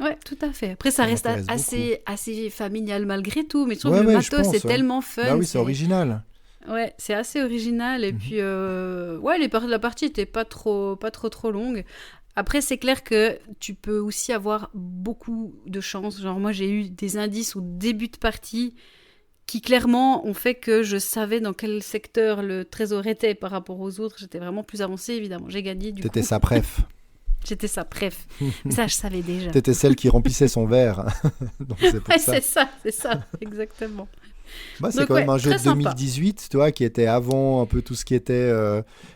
Ouais, tout à fait. Après, ça Ça reste m'intéresse beaucoup. assez familial malgré tout, mais je trouve Ouais, que le ouais, je matos, c'est pense. Ouais. tellement Bah fun. oui, c'est original. Ouais, c'est assez original. Et Mhm. puis, ouais, la partie était pas trop longue. Après, c'est clair que tu peux aussi avoir beaucoup de chance. Genre, moi, j'ai eu des indices au début de partie qui, clairement, ont fait que je savais dans quel secteur le trésor était par rapport aux autres. J'étais vraiment plus avancée, évidemment. J'ai gagné, du T'étais coup. sa préf. J'étais ça, bref. Mais ça, je savais déjà. T'étais celle qui remplissait son verre. Donc c'est pour Ouais, ça. c'est ça, exactement. Bah, c'est Donc, quand même ouais, un jeu très de sympa. 2018, tu vois, qui était avant un peu tout ce qui était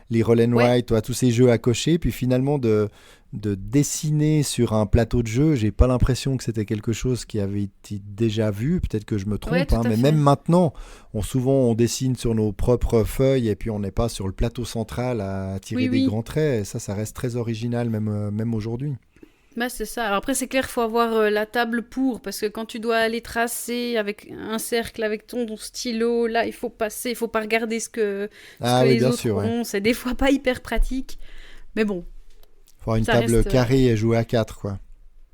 les Roll and Ouais. Write, tu vois, tous ces jeux à cocher. Puis finalement, de dessiner sur un plateau de jeu, j'ai pas l'impression que c'était quelque chose qui avait été déjà vu. Peut-être que je me Ouais, trompe, tout hein, à mais fait. même maintenant, on dessine sur nos propres feuilles et puis on n'est pas sur le plateau central à tirer Oui, des oui. grands traits. Et ça reste très original, même aujourd'hui. Bah, c'est ça. Alors après, c'est clair, il faut avoir la table pour, parce que quand tu dois aller tracer avec un cercle avec ton stylo, là, il faut passer, il faut pas regarder ce que Ah oui, les bien autres sûr, ouais. ont. C'est des fois pas hyper pratique. Mais bon, Faut avoir une ça table reste... carrée et jouer à 4, quoi.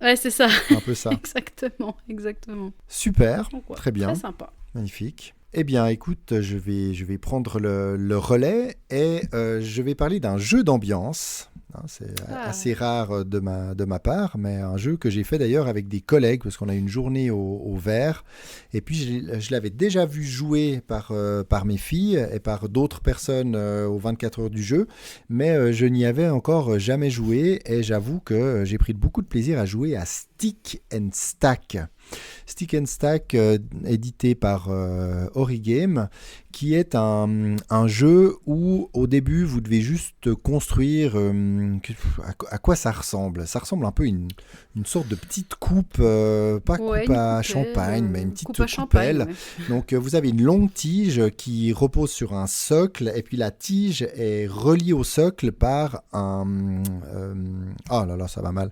Ouais, c'est ça. Un peu ça. Exactement, exactement. Super, Donc, ouais, très bien. très sympa. Magnifique. Eh bien, écoute, je vais prendre le relais et je vais parler d'un jeu d'ambiance. Hein, c'est Ah, assez rare de ma part, mais un jeu que j'ai fait d'ailleurs avec des collègues parce qu'on a eu une journée au vert. Et puis, je l'avais déjà vu jouer par mes filles et par d'autres personnes aux 24 heures du jeu, mais je n'y avais encore jamais joué et j'avoue que j'ai pris beaucoup de plaisir à jouer à Stick and Stack. Stick and Stack, édité par Origame, qui est un jeu où au début vous devez juste construire à quoi ça ressemble. Ça ressemble un peu à une sorte de petite coupe, pas ouais, coupe une à coupelle, champagne, mais une petite coupe à champagne, coupelle. ouais. Donc vous avez une longue tige qui repose sur un socle et puis la tige est reliée au socle par oh là là, ça va mal.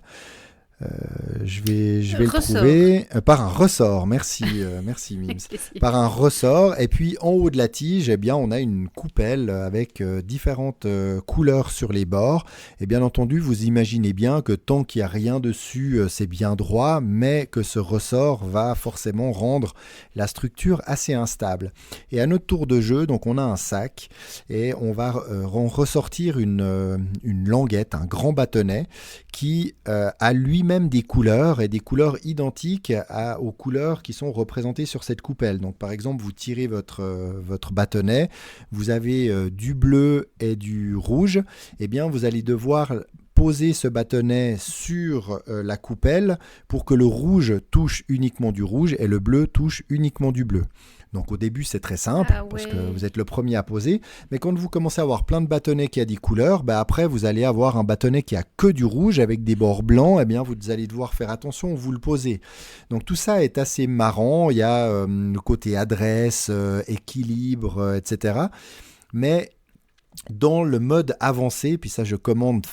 Je vais le Ressort. trouver par un ressort. Merci, merci Mims. Avec plaisir. Par un ressort. Et puis en haut de la tige, eh bien, on a une coupelle avec différentes couleurs sur les bords. Et bien entendu, vous imaginez bien que tant qu'il n'y a rien dessus, c'est bien droit, mais que ce ressort va forcément rendre la structure assez instable. Et à notre tour de jeu, donc on a un sac et on va ressortir une languette, un grand bâtonnet qui a lui-même des couleurs et des couleurs identiques aux couleurs qui sont représentées sur cette coupelle. Donc par exemple, vous tirez votre bâtonnet, vous avez du bleu et du rouge, et bien vous allez devoir poser ce bâtonnet sur la coupelle pour que le rouge touche uniquement du rouge et le bleu touche uniquement du bleu. Donc au début, c'est très simple parce que vous êtes le premier à poser. Mais quand vous commencez à avoir plein de bâtonnets qui a des couleurs, après, vous allez avoir un bâtonnet qui a que du rouge avec des bords blancs. Eh bien, vous allez devoir faire attention où vous le posez. Donc tout ça est assez marrant. Il y a le côté adresse, équilibre, etc. Mais dans le mode avancé, puis ça, je recommande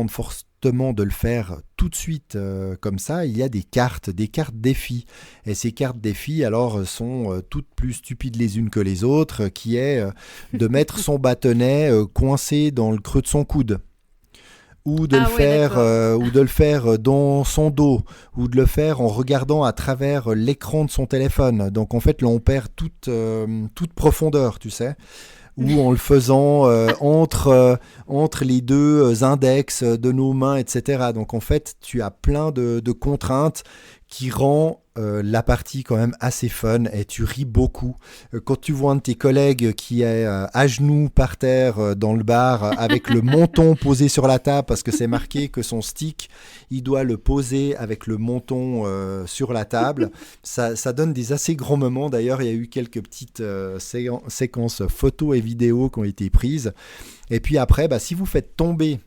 fortement de le faire tout de suite comme ça, il y a des cartes défis. Et ces cartes défis, alors, sont toutes plus stupides les unes que les autres, qui est de mettre son bâtonnet coincé dans le creux de son coude. Ou de le faire dans son dos, ou de le faire en regardant à travers l'écran de son téléphone. Donc en fait, là, on perd toute profondeur, tu sais. Ou en le faisant entre les deux index de nos mains, etc. Donc en fait, tu as plein de contraintes qui rend la partie quand même assez fun et tu ris beaucoup. Quand tu vois un de tes collègues qui est à genoux par terre dans le bar avec le menton posé sur la table parce que c'est marqué que son stick, il doit le poser avec le menton sur la table, ça donne des assez grands moments. D'ailleurs, il y a eu quelques petites séquences photos et vidéos qui ont été prises. Et puis après, si vous faites tomber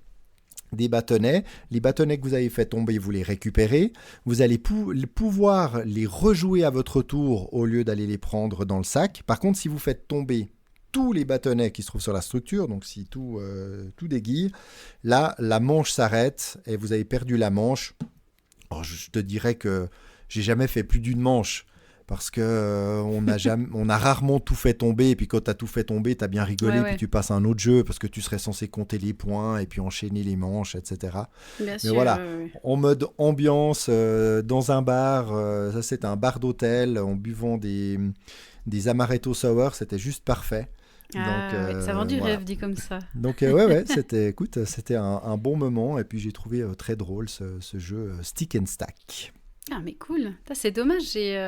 des bâtonnets. Les bâtonnets que vous avez fait tomber, vous les récupérez. Vous allez pouvoir les rejouer à votre tour au lieu d'aller les prendre dans le sac. Par contre, si vous faites tomber tous les bâtonnets qui se trouvent sur la structure, donc si tout déguille, là, la manche s'arrête et vous avez perdu la manche. Alors, je te dirais que j'ai jamais fait plus d'une manche. Parce que on a rarement tout fait tomber, et puis quand tu as tout fait tomber, tu as bien rigolé, puis tu passes à un autre jeu, parce que tu serais censé compter les points, et puis enchaîner les manches, etc. Bien sûr, mais voilà, en mode ambiance, dans un bar, ça c'était un bar d'hôtel, en buvant des amaretto sour, c'était juste parfait. Donc, ça vend du rêve, dit comme ça. Donc c'était un bon moment, et puis j'ai trouvé très drôle ce jeu Stick and Stack. Ah mais cool, c'est dommage, j'ai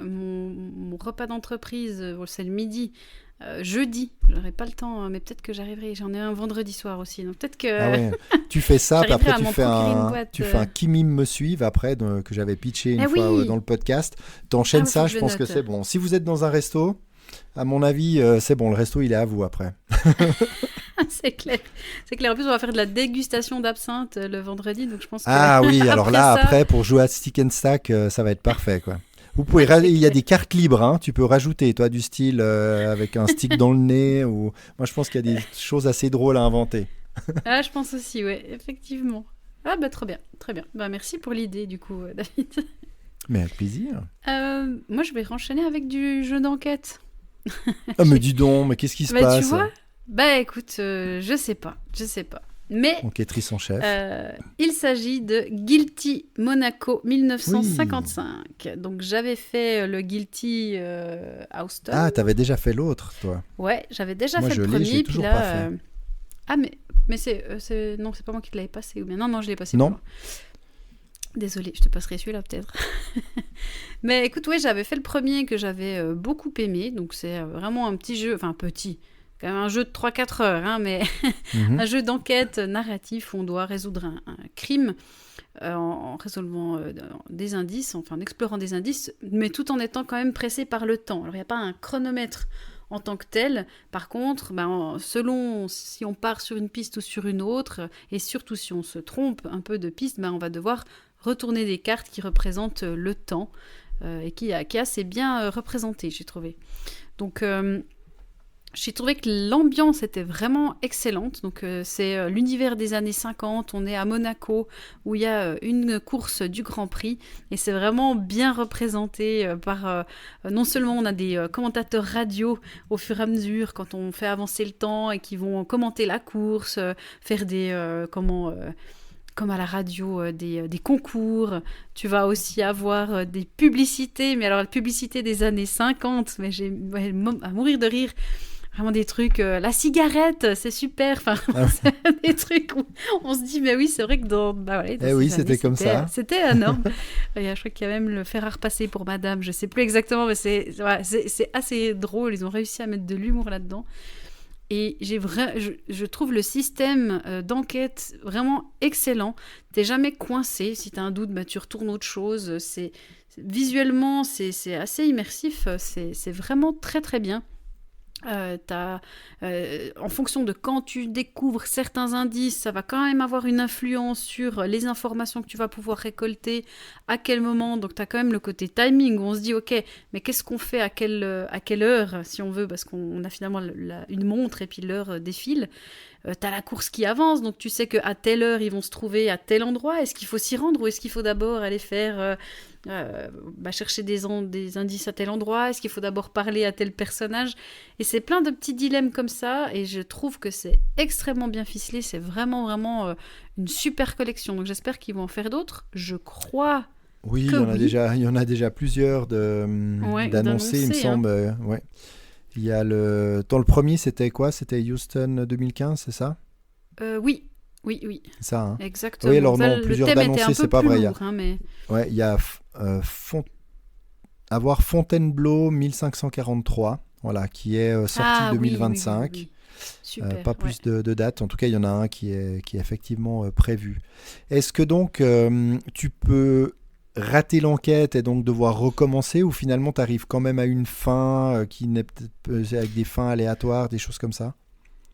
mon repas d'entreprise, c'est le midi, jeudi, j'aurai pas le temps, mais peut-être que j'arriverai, j'en ai un vendredi soir aussi, donc peut-être que... Ah ouais. Tu fais ça, puis après tu fais un qui mime me suive après, que j'avais pitché une fois dans le podcast, t'enchaînes ça, je pense que c'est bon. Si vous êtes dans un resto, à mon avis, c'est bon, le resto il est à vous après. C'est clair. En plus, on va faire de la dégustation d'absinthe le vendredi, donc je pense que... Ah oui, alors là, après, pour jouer à Stick and Stack, ça va être parfait, quoi. Vous pouvez il y a des cartes libres, hein, tu peux rajouter, toi, du style avec un stick dans le nez, ou... Moi, je pense qu'il y a des choses assez drôles à inventer. Ah, je pense aussi, ouais, effectivement. Ah, trop bien, très bien. Merci pour l'idée, du coup, David. Mais avec plaisir. Moi, je vais enchaîner avec du jeu d'enquête. Ah, mais dis donc, mais qu'est-ce qui se passe? Tu vois, écoute, je sais pas. Mais enquêtrice en chef. Il s'agit de Guilty Monaco 1955. Oui. Donc j'avais fait le Guilty Houston. Ah, t'avais déjà fait l'autre, toi? Ouais, j'avais déjà fait le premier. J'ai toujours pas fait. Ah mais c'est non, c'est pas moi qui te l'avais passé ou bien non, je l'ai passé. Non. Désolée, je te passerai celui-là peut-être. Mais écoute, ouais, j'avais fait le premier que j'avais beaucoup aimé. Donc c'est vraiment un petit jeu, enfin petit. Quand même un jeu de 3-4 heures, hein, mais un jeu d'enquête narratif où on doit résoudre un crime en résolvant des indices, enfin en explorant des indices, mais tout en étant quand même pressé par le temps. Alors il n'y a pas un chronomètre en tant que tel. Par contre, selon si on part sur une piste ou sur une autre, et surtout si on se trompe un peu de piste, on va devoir retourner des cartes qui représentent le temps et qui est assez bien représenté, j'ai trouvé. Donc... j'ai trouvé que l'ambiance était vraiment excellente. Donc, c'est l'univers des années 50. On est à Monaco où il y a une course du Grand Prix. Et c'est vraiment bien représenté par... non seulement on a des commentateurs radio au fur et à mesure quand on fait avancer le temps et qui vont commenter la course, faire des... comme à la radio, des concours. Tu vas aussi avoir des publicités. Mais alors, la publicité des années 50, mais j'ai à mourir de rire. Vraiment des trucs, la cigarette, c'est super. Enfin, c'est des trucs où on se dit, mais oui, c'est vrai que dans c'était comme ça. C'était énorme. Je crois qu'il y a même le fer à repasser pour madame, je sais plus exactement, mais c'est assez drôle. Ils ont réussi à mettre de l'humour là-dedans. Et je trouve le système d'enquête vraiment excellent. T'es jamais coincé. Si t'as un doute, bah, tu retournes autre chose. Visuellement, c'est assez immersif. C'est vraiment très très bien. En fonction de quand tu découvres certains indices, ça va quand même avoir une influence sur les informations que tu vas pouvoir récolter, à quel moment. Donc tu as quand même le côté timing où on se dit ok, mais qu'est-ce qu'on fait à quelle heure si on veut, parce qu'on a finalement une montre et puis l'heure défile. T'as la course qui avance, donc tu sais qu'à telle heure ils vont se trouver à tel endroit. Est-ce qu'il faut s'y rendre ou est-ce qu'il faut d'abord aller faire chercher des indices à tel endroit? Est-ce qu'il faut d'abord parler à tel personnage? Et c'est plein de petits dilemmes comme ça, et je trouve que c'est extrêmement bien ficelé. C'est vraiment vraiment une super collection. Donc j'espère qu'ils vont en faire d'autres. Je crois. Oui, il y en a déjà plusieurs d'annoncés, il me semble. Ouais. Il y a le premier, c'était quoi? C'était Houston 2015, c'est ça? Oui. Ça, hein. Exactement. Oui, alors non, plusieurs d'annoncés, c'est pas vrai. Lourd, mais... Ouais, il y a avoir Fontainebleau 1543, voilà, qui est sorti 2025. Oui. Super, pas plus de dates. En tout cas, il y en a un qui est effectivement prévu. Est-ce que donc tu peux rater l'enquête et donc devoir recommencer, ou finalement tu arrives quand même à une fin qui n'est peut-être avec des fins aléatoires, des choses comme ça?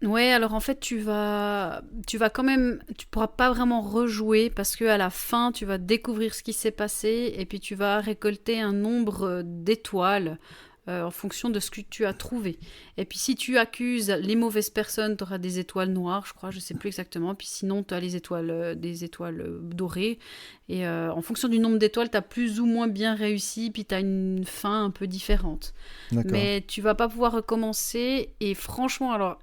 Ouais, alors en fait, tu vas quand même, tu pourras pas vraiment rejouer parce que à la fin, tu vas découvrir ce qui s'est passé et puis tu vas récolter un nombre d'étoiles en fonction de ce que tu as trouvé. Et puis si tu accuses les mauvaises personnes, tu auras des étoiles noires, je crois, je sais plus exactement. Puis sinon, tu as des étoiles dorées. Et en fonction du nombre d'étoiles, tu as plus ou moins bien réussi, puis tu as une fin un peu différente. D'accord. Mais tu vas pas pouvoir recommencer. Et franchement, alors,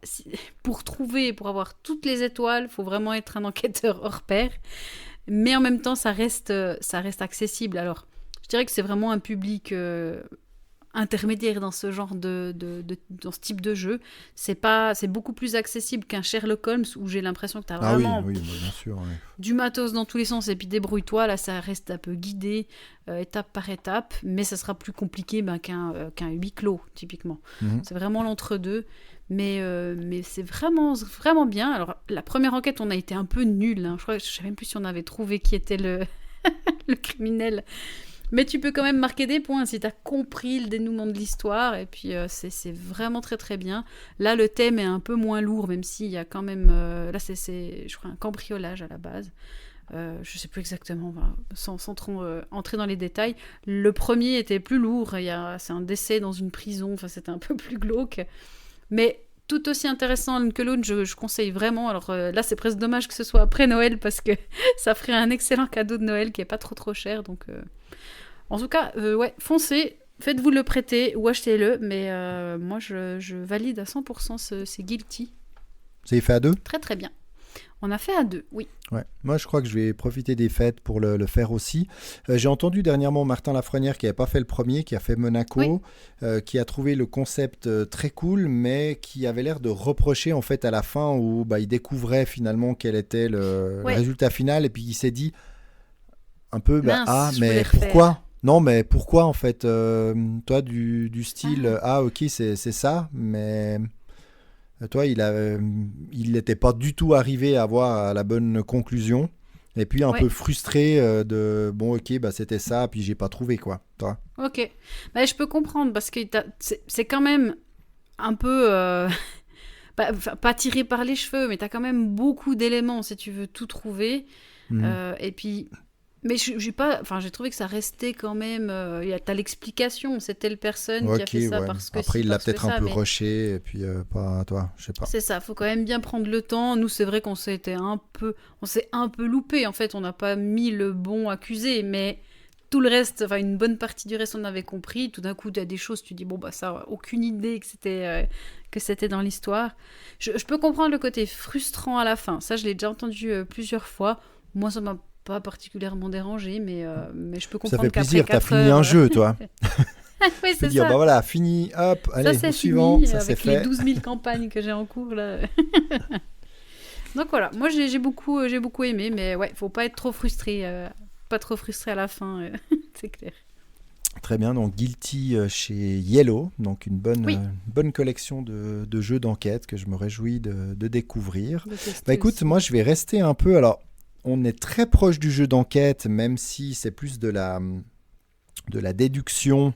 pour avoir toutes les étoiles, faut vraiment être un enquêteur hors pair. Mais en même temps, ça reste accessible. Alors, je dirais que c'est vraiment un public intermédiaire dans ce genre dans ce type de jeu. C'est beaucoup plus accessible qu'un Sherlock Holmes où j'ai l'impression que tu as vraiment bien sûr, du matos dans tous les sens et puis débrouille-toi. Là, ça reste un peu guidé étape par étape, mais ça sera plus compliqué qu'un huis clos, typiquement. Mm-hmm. C'est vraiment l'entre-deux. Mais c'est vraiment, vraiment bien. Alors, la première enquête, on a été un peu nuls. Hein. Je ne sais même plus si on avait trouvé qui était le criminel. Mais tu peux quand même marquer des points si tu as compris le dénouement de l'histoire. Et puis, c'est vraiment très, très bien. Là, le thème est un peu moins lourd, même s'il y a quand même... là, c'est, je crois, un cambriolage à la base. Je ne sais plus exactement, sans trop entrer dans les détails. Le premier était plus lourd. C'est un décès dans une prison. Enfin, c'était un peu plus glauque. Mais tout aussi intéressant que l'autre, je conseille vraiment. Alors là, c'est presque dommage que ce soit après Noël parce que ça ferait un excellent cadeau de Noël qui est pas trop cher. Donc, en tout cas, ouais, foncez, faites-vous le prêter ou achetez-le. Mais moi, je valide à 100% c'est Guilty. Vous avez fait à deux? Très très bien. On a fait à deux, oui. Ouais. Moi, je crois que je vais profiter des fêtes pour le faire aussi. J'ai entendu dernièrement Martin Lafrenière qui n'avait pas fait le premier, qui a fait Monaco, qui a trouvé le concept très cool, mais qui avait l'air de reprocher en fait à la fin où il découvrait finalement quel était le résultat final, et puis il s'est dit un peu mais pourquoi? Non, mais pourquoi en fait toi du style ok c'est ça, mais toi, il n'était pas du tout arrivé à la bonne conclusion. Et puis un peu frustré de ok, c'était ça, puis j'ai pas trouvé quoi. Toi. Ok. Je peux comprendre parce que c'est quand même un peu pas tiré par les cheveux, mais t'as quand même beaucoup d'éléments si tu veux tout trouver. Et puis. Mais j'ai trouvé que ça restait quand même... t'as l'explication, c'est telle personne qui a fait ça parce que... Après, il l'a peut-être un peu rushé, et puis pas toi, je sais pas. C'est ça, faut quand même bien prendre le temps. Nous, c'est vrai qu'on s'est un peu loupé. En fait, on n'a pas mis le bon accusé, mais tout le reste, une bonne partie du reste, on avait compris. Tout d'un coup, tu as des choses, tu dis, ça, aucune idée que c'était dans l'histoire. Je peux comprendre le côté frustrant à la fin. Ça, je l'ai déjà entendu plusieurs fois. Moi, ça m'a pas particulièrement dérangé, mais je peux comprendre. Ça fait plaisir, t'as fini un jeu, toi. Oui, c'est dire, ça. voilà, fini, hop, allez, ça, c'est suivant, fini, ça c'est avec fait. les 12 000 campagnes que j'ai en cours, là. Donc voilà, moi j'ai beaucoup aimé, mais ouais, faut pas être trop frustré, pas trop frustré à la fin, c'est clair. Très bien, donc Guilty chez Yellow, donc une Oui, bonne collection de jeux d'enquête que je me réjouis de découvrir. de Bah tester écoute, aussi. moi je vais rester un peu, alors on est très proche du jeu d'enquête, même si c'est plus de la déduction.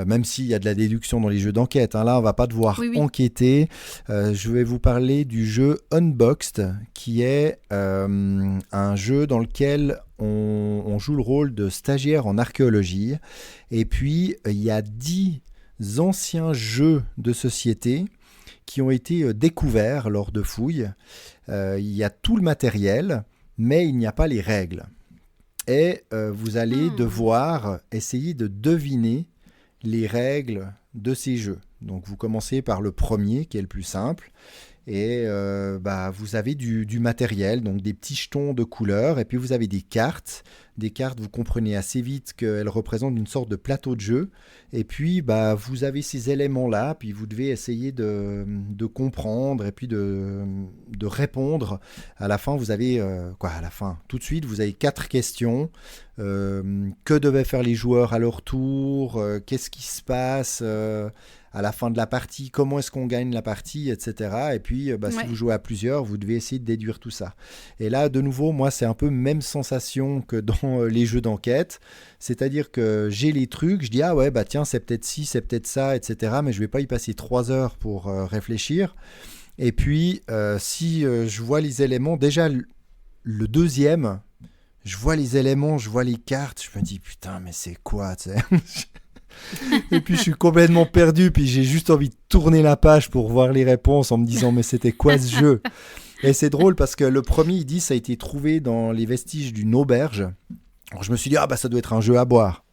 Même s'il y a de la déduction dans les jeux d'enquête, hein. Là, on va pas devoir Oui, oui. enquêter. Je vais vous parler du jeu Unboxed, qui est un jeu dans lequel on joue le rôle de stagiaire en archéologie. Et puis, il y a 10 anciens jeux de société qui ont été découverts lors de fouilles. Il y a tout le matériel, mais il n'y a pas les règles. Et vous allez Hmm. devoir essayer de deviner les règles de ces jeux. Donc vous commencez par le premier qui est le plus simple et vous avez du matériel, donc des petits jetons de couleurs et puis vous avez des cartes. Des cartes, vous comprenez assez vite qu'elles représentent une sorte de plateau de jeu et puis vous avez ces éléments-là, puis vous devez essayer de comprendre et puis de répondre. À la fin, vous avez à la fin, tout de suite, vous avez 4 questions. Que devaient faire les joueurs à leur tour, qu'est-ce qui se passe à la fin de la partie, comment est-ce qu'on gagne la partie, etc. Et puis, si Ouais. vous jouez à plusieurs, vous devez essayer de déduire tout ça. Et là, de nouveau, moi, c'est un peu même sensation que dans les jeux d'enquête. C'est-à-dire que j'ai les trucs, je dis, ah ouais, bah tiens, c'est peut-être ci, c'est peut-être ça, etc. Mais je vais pas y passer 3 heures pour réfléchir. Et puis, si je vois les éléments, déjà, le deuxième, je vois les éléments, je vois les cartes, je me dis putain, mais c'est quoi, tu sais. Et puis je suis complètement perdu, puis j'ai juste envie de tourner la page pour voir les réponses en me disant mais c'était quoi ce jeu. Et c'est drôle parce que le premier, il dit ça a été trouvé dans les vestiges d'une auberge. Alors je me suis dit, ah bah ça doit être un jeu à boire.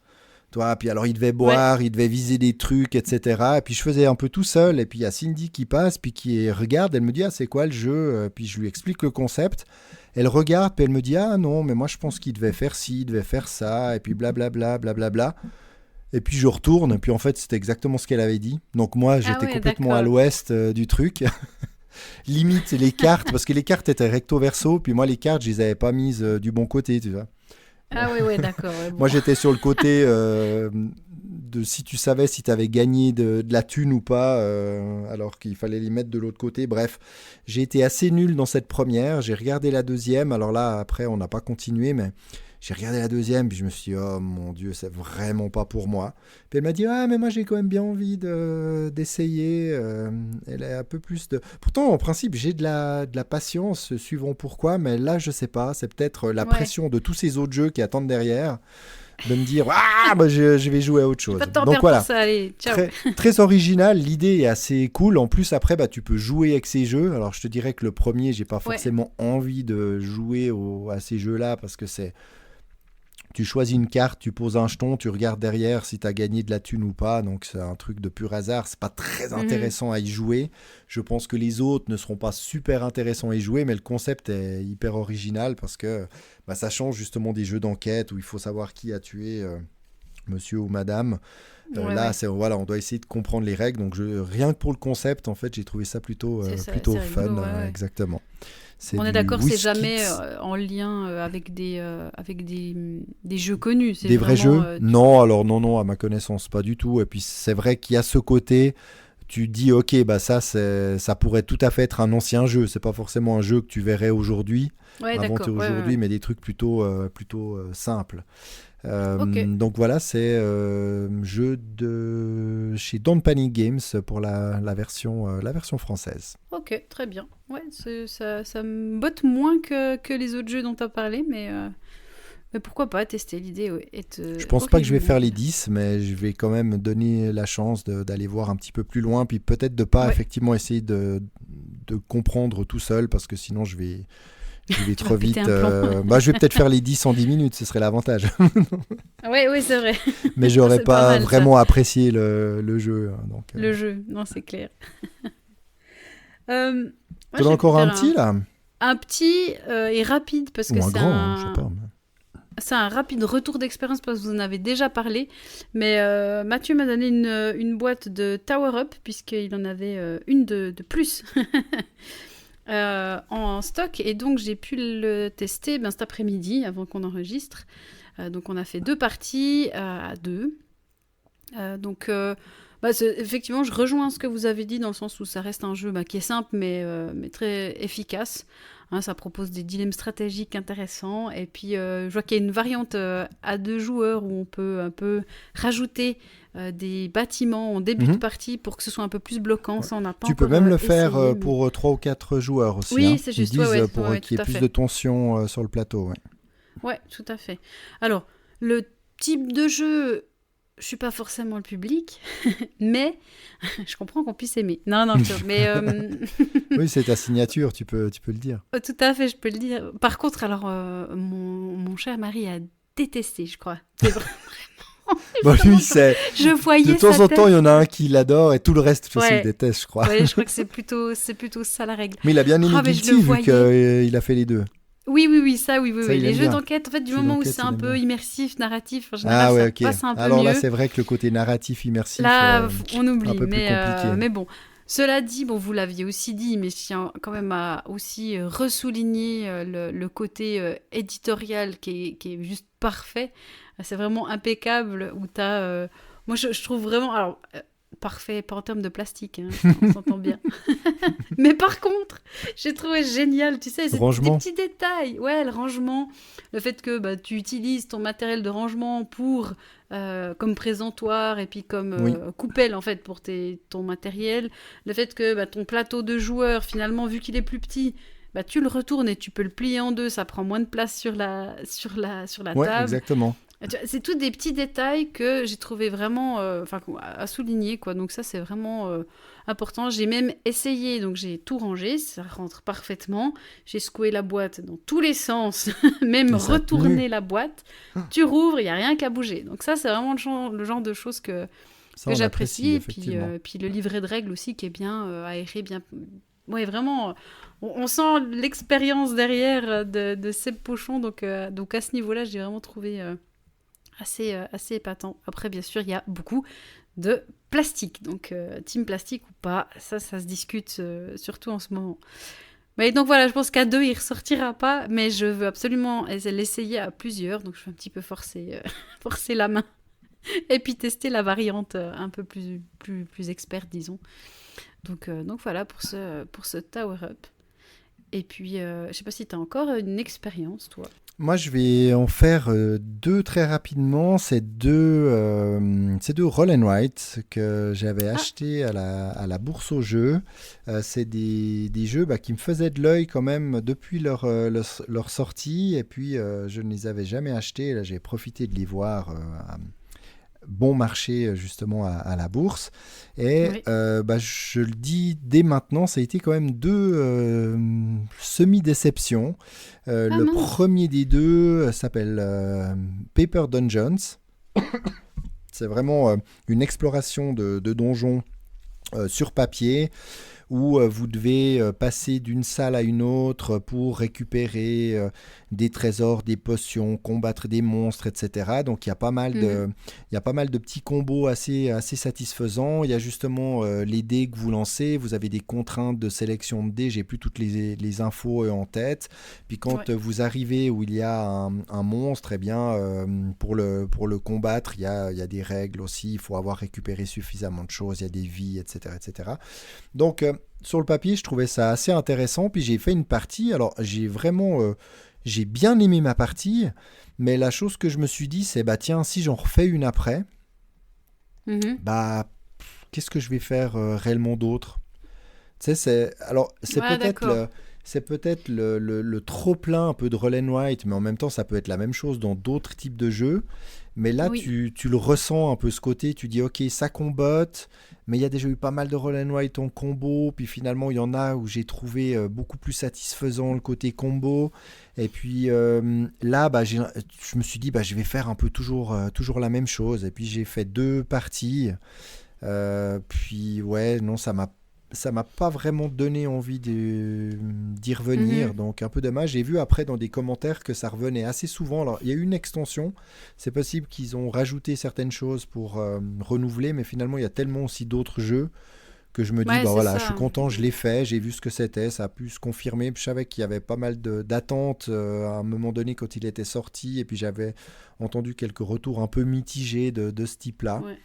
Toi, puis alors il devait Ouais. boire, il devait viser des trucs, etc. Et puis je faisais un peu tout seul. Et puis il y a Cindy qui passe, puis qui regarde. Elle me dit, ah c'est quoi le jeu? Puis je lui explique le concept. Elle regarde, puis elle me dit, ah non, mais moi je pense qu'il devait faire ci, il devait faire ça. Et puis blablabla, blablabla. Et puis je retourne, puis en fait c'était exactement ce qu'elle avait dit. Donc moi Ah j'étais ouais, complètement à d'accord. l'ouest du truc. Limite les cartes, parce que les cartes étaient recto verso, puis moi les cartes je les avais pas mises du bon côté, tu vois. Ah ouais, ouais, d'accord. Ouais, bon. Moi, j'étais sur le côté de si tu savais si tu avais gagné de la thune ou pas, alors qu'il fallait les mettre de l'autre côté. Bref, j'ai été assez nul dans cette première. J'ai regardé la deuxième. Alors là, après, on n'a pas continué, mais j'ai regardé la deuxième, puis je me suis dit, oh mon Dieu, c'est vraiment pas pour moi. Puis elle m'a dit, ah, mais moi j'ai quand même bien envie d'essayer. Elle est un peu plus de. Pourtant, en principe, j'ai de la patience, suivant pourquoi, mais là, je sais pas. C'est peut-être la Ouais. pression de tous ces autres jeux qui attendent derrière, de me dire, ah, bah, je vais jouer à autre J'ai pas chose. de temps à Donc perdre pour voilà. ça. Allez, ciao. Très, très original, l'idée est assez cool. En plus, après, tu peux jouer avec ces jeux. Alors, je te dirais que le premier, j'ai pas Ouais. forcément envie de jouer à ces jeux-là parce que tu choisis une carte, tu poses un jeton, tu regardes derrière si tu as gagné de la thune ou pas. Donc c'est un truc de pur hasard. C'est pas très Mhm. intéressant à y jouer. Je pense que les autres ne seront pas super intéressants à y jouer, mais le concept est hyper original parce que ça change justement des jeux d'enquête où il faut savoir qui a tué monsieur ou madame. Ouais, Là, ouais. voilà, on doit essayer de comprendre les règles. Donc rien que pour le concept, en fait, j'ai trouvé ça plutôt, C'est ça, plutôt c'est fun. rigolo. Ouais, ouais. Exactement. C'est On est du d'accord, c'est jamais WizKids. en lien avec des jeux connus. C'est Des vrais vraiment jeux? Non, alors non, à ma connaissance, pas du tout. Et puis c'est vrai qu'il y a ce côté, tu dis, ok, ça pourrait tout à fait être un ancien jeu. C'est pas forcément un jeu que tu verrais aujourd'hui, Ouais, inventé d'accord. Ouais, ouais, aujourd'hui, ouais. mais des trucs plutôt simples. Ok, Donc voilà, c'est jeu de chez Don't Panic Games pour la version française. ok, très bien. Ouais, ça me botte moins que les autres jeux dont tu as parlé, mais pourquoi pas tester l'idée ouais, est Je pense pas que je vais faire les originale. 10, mais je vais quand même donner la chance d'aller voir un petit peu plus loin, puis peut-être de pas Ouais, effectivement essayer de comprendre tout seul, parce que sinon je vais tu vas trop péter vite. un plan. Je vais peut-être faire les 10 en 10 minutes, ce serait l'avantage. Ouais, oui, c'est vrai. Mais j'aurais C'est pas pas mal ça, vraiment apprécié le jeu, hein, donc, le jeu. Non, c'est clair. Moi, T'en as je vais encore un faire petit là? un petit et rapide parce que Ou un grand, hein, je sais pas. c'est un rapide retour d'expérience parce que vous en avez déjà parlé. Mais Mathieu m'a donné une boîte de Tower Up puisqu'il en avait une de plus en stock. Et donc j'ai pu le tester cet après-midi avant qu'on enregistre. Donc on a fait 2 parties à 2. Effectivement, je rejoins ce que vous avez dit dans le sens où ça reste un jeu qui est simple mais très efficace. Hein, ça propose des dilemmes stratégiques intéressants. Et puis, je vois qu'il y a une variante à 2 joueurs où on peut un peu rajouter des bâtiments en début de partie pour que ce soit un peu plus bloquant. Ouais. Ça, on n'a pas Tu peux encore même le faire essayé, mais... pour 3 ou 4 joueurs aussi. Oui, Hein. c'est Ils juste. disent pour Ouais, qu'il y tout ait à plus fait. de tension sur le plateau. Ouais. Ouais, tout à fait. Alors, le type de jeu, je suis pas forcément le public, mais je comprends qu'on puisse aimer. Non, mais Oui, c'est ta signature, tu peux le dire. tout à fait, je peux le dire. Par contre, alors, mon cher mari a détesté, je crois. C'est vraiment, Bon, évidemment, lui, c'est... je De voyais temps sa en temps, tête. il y en a un qui l'adore et tout le reste, aussi, il Ouais, déteste, je crois. ouais, je crois que c'est plutôt ça la règle. Mais il a bien aimé Ah, mais je le Guilty, vu voyais. qu'il a fait les deux. Oui, ça, oui. Ça, il Les aime jeux bien. d'enquête, en fait, du Jeux moment où d'enquête, c'est il un aime peu bien. immersif, narratif, en général, Ah ouais, ça ok. passe un peu Alors là, mieux. c'est vrai que le côté narratif, immersif, Là, on un oublie, peu plus compliqué. mais bon. Cela dit, bon, vous l'aviez aussi dit, mais je tiens quand même à aussi ressouligner le côté éditorial qui est juste parfait. C'est vraiment impeccable où t'as... moi, je trouve vraiment... Alors, parfait, pas en termes de plastique, hein, on s'entend bien. Mais par contre, j'ai trouvé génial, tu sais, c'est des Rangement. petits détails. Ouais, le rangement, le fait que tu utilises ton matériel de rangement pour comme présentoir et puis comme Oui. coupelle en fait pour ton matériel. Le fait que ton plateau de joueur, finalement, vu qu'il est plus petit, tu le retournes et tu peux le plier en deux, ça prend moins de place sur la Ouais, table. exactement. C'est tous des petits détails que j'ai trouvé vraiment à souligner, quoi. Donc ça, c'est vraiment important. J'ai même essayé, donc j'ai tout rangé, ça rentre parfaitement. J'ai secoué la boîte dans tous les sens, même Et ça a retourné tenu. la boîte. Tu rouvres, il n'y a rien qu'à bouger. Donc ça, c'est vraiment le genre de choses que Ça, on j'apprécie. apprécie, Et puis, effectivement. puis le livret de règles aussi qui est bien aéré, bien... Ouais, vraiment, on sent l'expérience derrière de Seb Pochon. Donc à ce niveau-là, j'ai vraiment trouvé... assez épatant. Après, bien sûr, il y a beaucoup de plastique. Donc, team plastique ou pas, ça se discute surtout en ce moment. Mais donc voilà, je pense qu'à 2, il ressortira pas, mais je veux absolument l'essayer à plusieurs. Donc, je vais un petit peu forcer, forcer la main. Et puis tester la variante un peu plus experte, disons. Donc voilà pour ce Tower Up. Et puis, je sais pas si tu as encore une expérience, toi. Moi, je vais en faire 2 très rapidement. C'est deux Roll and Write que j'avais acheté à la bourse aux jeux. C'est des jeux qui me faisaient de l'œil quand même depuis leur sortie. Et puis, je ne les avais jamais achetés. Là, j'ai profité de les voir à bon marché justement à la bourse. Et Oui. je le dis dès maintenant, ça a été quand même 2 semi-déceptions. Le mince. premier des 2 s'appelle Paper Dungeons. C'est vraiment une exploration de donjons sur papier où vous devez passer d'une salle à une autre pour récupérer des trésors, des potions, combattre des monstres, etc. Donc il y a pas mal de petits combos assez satisfaisants. Il y a justement les dés que vous lancez. Vous avez des contraintes de sélection de dés. J'ai plus toutes les infos en tête. Puis quand vous arrivez où il y a un monstre, eh bien, pour le combattre, il y a des règles aussi. Il faut avoir récupéré suffisamment de choses. Il y a des vies, etc. etc. Donc, sur le papier, je trouvais ça assez intéressant. Puis j'ai fait une partie. Alors, j'ai bien aimé ma partie. Mais la chose que je me suis dit, c'est, tiens, si j'en refais une après, qu'est-ce que je vais faire réellement d'autre ? Tu sais, c'est peut-être le trop-plein un peu de Roll and Write, mais en même temps, ça peut être la même chose dans d'autres types de jeux. Mais là, tu le ressens un peu ce côté, tu dis, ok, ça combotte, mais il y a déjà eu pas mal de Roll and Write en combo, puis finalement, il y en a où j'ai trouvé beaucoup plus satisfaisant le côté combo. Et puis là, je me suis dit, je vais faire un peu toujours la même chose. Et puis j'ai fait 2 parties. Puis ouais, non, ça m'a pas vraiment donné envie d'y revenir, donc un peu dommage. J'ai vu après dans des commentaires que ça revenait assez souvent. Alors il y a eu une extension, c'est possible qu'ils ont rajouté certaines choses pour renouveler, mais finalement il y a tellement aussi d'autres jeux que je me dis, je suis content, je l'ai fait, j'ai vu ce que c'était, ça a pu se confirmer. Puis je savais qu'il y avait pas mal d'attentes à un moment donné quand il était sorti, et puis j'avais entendu quelques retours un peu mitigés de ce type-là. Ouais.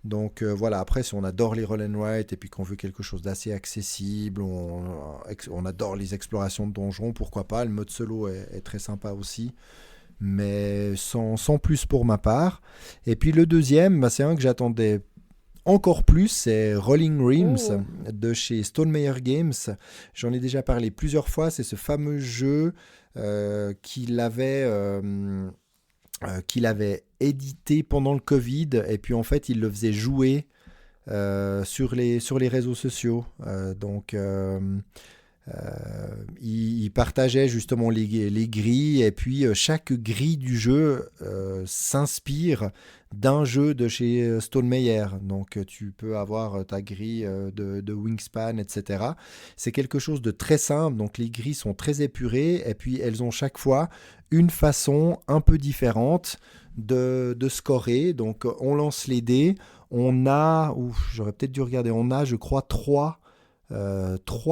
Donc voilà, après si on adore les roll and write et puis qu'on veut quelque chose d'assez accessible, on adore les explorations de donjons, pourquoi pas, le mode solo est très sympa aussi, mais sans plus pour ma part. Et puis le deuxième, c'est un que j'attendais encore plus, c'est Rolling Realms de chez Stonemaier Games. J'en ai déjà parlé plusieurs fois, c'est ce fameux jeu qu'il avait édité pendant le Covid, et puis en fait il le faisait jouer sur les réseaux sociaux. Il partageait justement les grilles, et puis chaque grille du jeu s'inspire d'un jeu de chez Stonemaier. Donc tu peux avoir ta grille de Wingspan, etc. C'est quelque chose de très simple, donc les grilles sont très épurées, et puis elles ont chaque fois une façon un peu différente de scorer. Donc on lance les dés, j'aurais peut-être dû regarder, on a je crois trois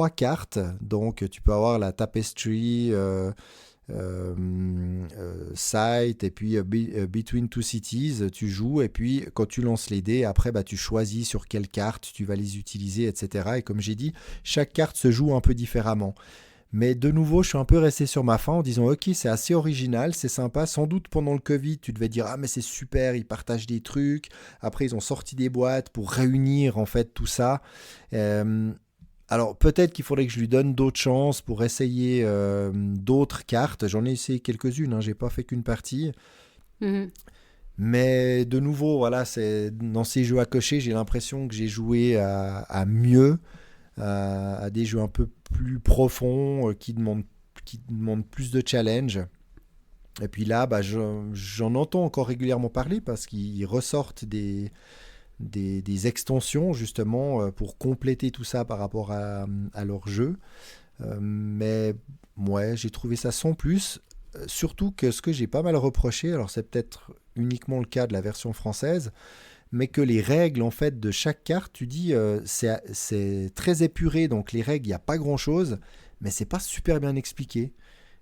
cartes, donc tu peux avoir la Tapestry, Sight, et puis Between Two Cities, tu joues, et puis quand tu lances les dés, après tu choisis sur quelle carte tu vas les utiliser, etc. Et comme j'ai dit, chaque carte se joue un peu différemment. Mais de nouveau, je suis un peu resté sur ma faim en disant ok, c'est assez original, c'est sympa. Sans doute pendant le Covid, tu devais dire ah mais c'est super, ils partagent des trucs. Après, ils ont sorti des boîtes pour réunir en fait tout ça. Alors peut-être qu'il faudrait que je lui donne d'autres chances pour essayer d'autres cartes. J'en ai essayé quelques-unes, j'ai pas fait qu'une partie. Mhm. Mais de nouveau, voilà, c'est dans ces jeux à cocher, j'ai l'impression que j'ai joué à mieux, à des jeux un peu plus profonds qui demandent plus de challenge. Et puis là, j'en entends encore régulièrement parler parce qu'ils ressortent des extensions justement pour compléter tout ça par rapport à leur jeu. Mais ouais, j'ai trouvé ça sans plus. Surtout que ce que j'ai pas mal reproché, alors c'est peut-être uniquement le cas de la version française, mais que les règles en fait de chaque carte, tu dis c'est très épuré, donc les règles, il n'y a pas grand-chose, mais c'est pas super bien expliqué.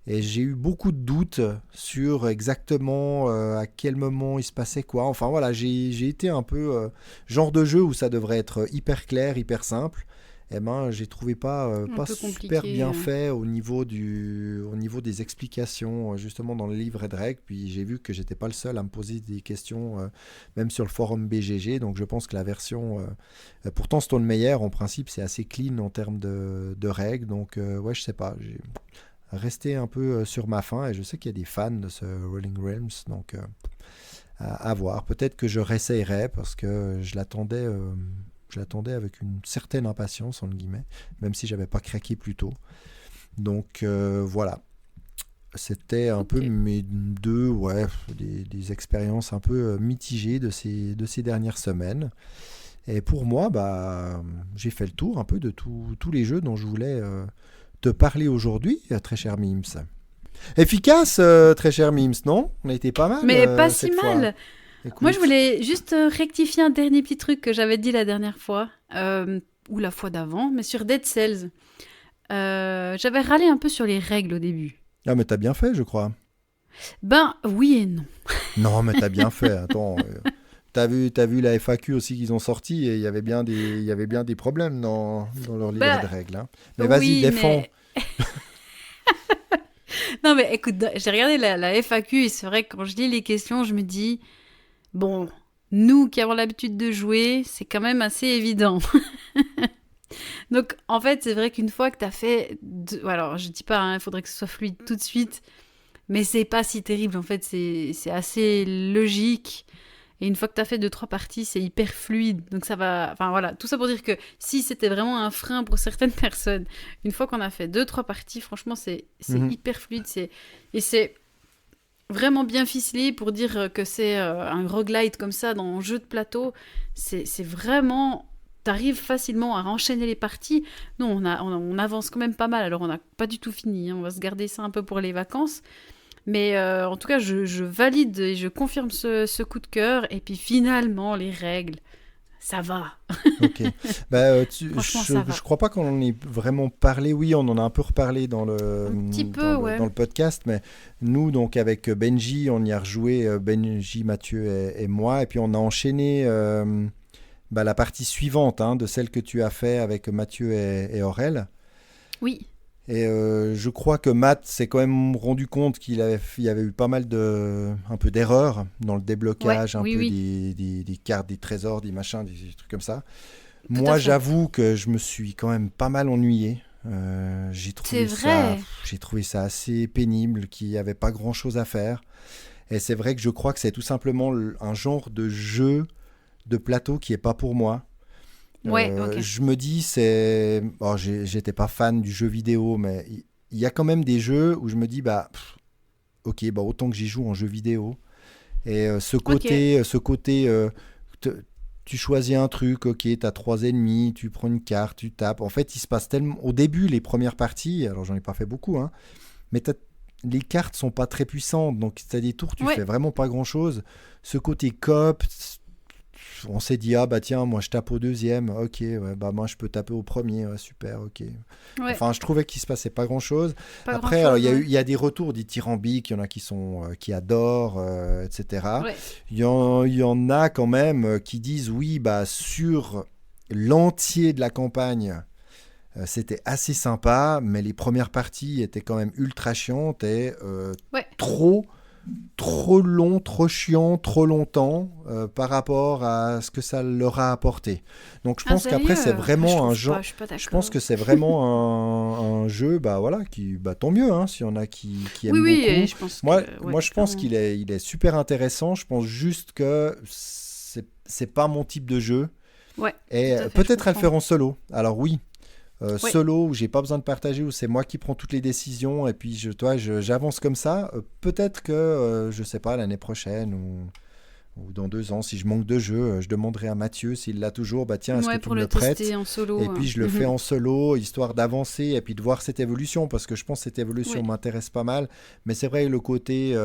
Et j'ai eu beaucoup de doutes sur exactement à quel moment il se passait quoi. Enfin voilà, j'ai été un peu genre de jeu où ça devrait être hyper clair, hyper simple. Eh ben, j'ai trouvé pas Un pas peu super compliqué. bien fait au niveau des explications justement dans le livret de règles. Puis j'ai vu que j'étais pas le seul à me poser des questions, même sur le forum BGG. Donc je pense que la version, pourtant Stonemaier en principe c'est assez clean en termes de règles. Donc ouais, je sais pas. J'ai resté un peu sur ma faim, et je sais qu'il y a des fans de ce Rolling Realms, donc à voir. Peut-être que je réessayerai parce que je l'attendais avec une certaine impatience, entre guillemets, même si j'avais pas craqué plus tôt. Donc voilà. C'était un peu mes des expériences un peu mitigées de ces dernières semaines. Et pour moi, j'ai fait le tour un peu de tous les jeux dont je voulais te parler aujourd'hui, très cher Mims. Efficace, très cher Mims, non? On a été pas mal Mais pas si cette fois. mal. Écoute. Moi, je voulais juste rectifier un dernier petit truc que j'avais dit la dernière fois, ou la fois d'avant, mais sur Dead Cells. J'avais râlé un peu sur les règles au début. Ah, mais t'as bien fait, je crois. Ben, oui et non. Non, mais t'as bien fait. Attends, t'as vu la FAQ aussi qu'ils ont sorti, et il y avait bien des problèmes dans leur livret de règles. Mais vas-y, oui, défends. mais... Non, mais écoute, j'ai regardé la FAQ et c'est vrai que quand je lis les questions, je me dis, bon, nous qui avons l'habitude de jouer, c'est quand même assez évident. Donc, en fait, c'est vrai qu'une fois que tu as fait... Alors, je dis pas, il faudrait que ce soit fluide tout de suite, mais c'est pas si terrible. En fait, c'est assez logique. Et une fois que tu as fait 2-3 parties, c'est hyper fluide. Donc, ça va... Enfin, voilà. Tout ça pour dire que si c'était vraiment un frein pour certaines personnes, une fois qu'on a fait 2-3 parties, franchement, c'est hyper fluide. Et c'est vraiment bien ficelé pour dire que c'est un roguelite comme ça dans un jeu de plateau. C'est vraiment... T'arrives facilement à enchaîner les parties. Nous, on avance quand même pas mal. Alors, on n'a pas du tout fini. On va se garder ça un peu pour les vacances. Mais en tout cas, je valide et je confirme ce coup de cœur. Et puis finalement, les règles, ça va. Ok. Je crois pas qu'on en ait vraiment parlé. Oui, on en a un peu reparlé dans le podcast. Mais nous, donc avec Benji, on y a rejoué, Benji, Mathieu et moi. Et puis on a enchaîné la partie suivante de celle que tu as fait avec Mathieu et Aurel. Oui. Et je crois que Matt s'est quand même rendu compte il y avait eu pas mal un peu d'erreurs dans le déblocage, des cartes, des trésors, des machins, des trucs comme ça. Moi, j'avoue que je me suis quand même pas mal ennuyé. J'ai trouvé ça assez pénible, qu'il n'y avait pas grand-chose à faire. Et c'est vrai que je crois que c'est tout simplement un genre de jeu de plateau qui n'est pas pour moi. Je me dis, j'étais pas fan du jeu vidéo, mais il y a quand même des jeux où je me dis, autant que j'y joue en jeu vidéo. Et ce côté, tu choisis un truc, t'as 3 ennemis, tu prends une carte, tu tapes. En fait, il se passe tellement... Au début, les premières parties, alors j'en ai pas fait beaucoup, mais les cartes sont pas très puissantes, donc t'as des tours, tu fais vraiment pas grand-chose. Ce côté coop, on s'est dit, tiens, moi je tape au deuxième, ok, moi je peux taper au premier, super, ok. Ouais. Enfin, je trouvais qu'il se passait pas grand-chose. Après, il y a des retours dithyrambiques, il y en a qui adorent, etc. Ouais. Il y en a quand même qui disent, oui, sur l'entier de la campagne, c'était assez sympa, mais les premières parties étaient quand même ultra chiantes et trop long, trop chiant, trop longtemps par rapport à ce que ça leur a apporté. Donc je pense qu'après c'est vraiment un genre. Je pense que c'est vraiment un jeu, qui, tant mieux, s'il y en a qui aiment beaucoup. Oui, je pense moi je pense qu'il est super intéressant. Je pense juste que c'est pas mon type de jeu. Ouais. Et peut-être à le faire en solo. Alors oui. Solo où j'ai pas besoin de partager, où c'est moi qui prends toutes les décisions et puis j'avance comme ça. Peut-être que je sais pas, l'année prochaine ou dans 2 ans, si je manque de jeu, je demanderai à Mathieu s'il l'a toujours, tiens, est-ce que tu me le prêtes en solo, et puis je le fais en solo, histoire d'avancer et puis de voir cette évolution, parce que je pense que cette évolution m'intéresse pas mal. Mais c'est vrai, le côté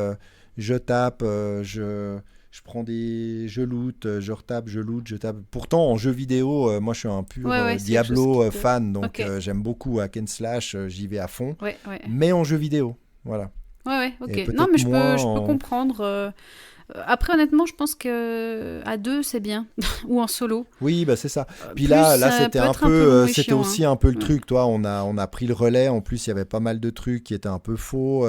je tape, je prends je loot, je retape, je loot, je tape. Pourtant, en jeu vidéo, moi, je suis un pur Diablo fan, donc j'aime beaucoup Hack and Slash, j'y vais à fond. Mais en jeu vidéo, voilà. Ok. Non, mais je peux comprendre. Après, honnêtement, je pense qu'à 2, c'est bien. Ou en solo. Oui, c'est ça. Puis là c'était c'était aussi un peu le truc. Toi, on a pris le relais. En plus, il y avait pas mal de trucs qui étaient un peu faux.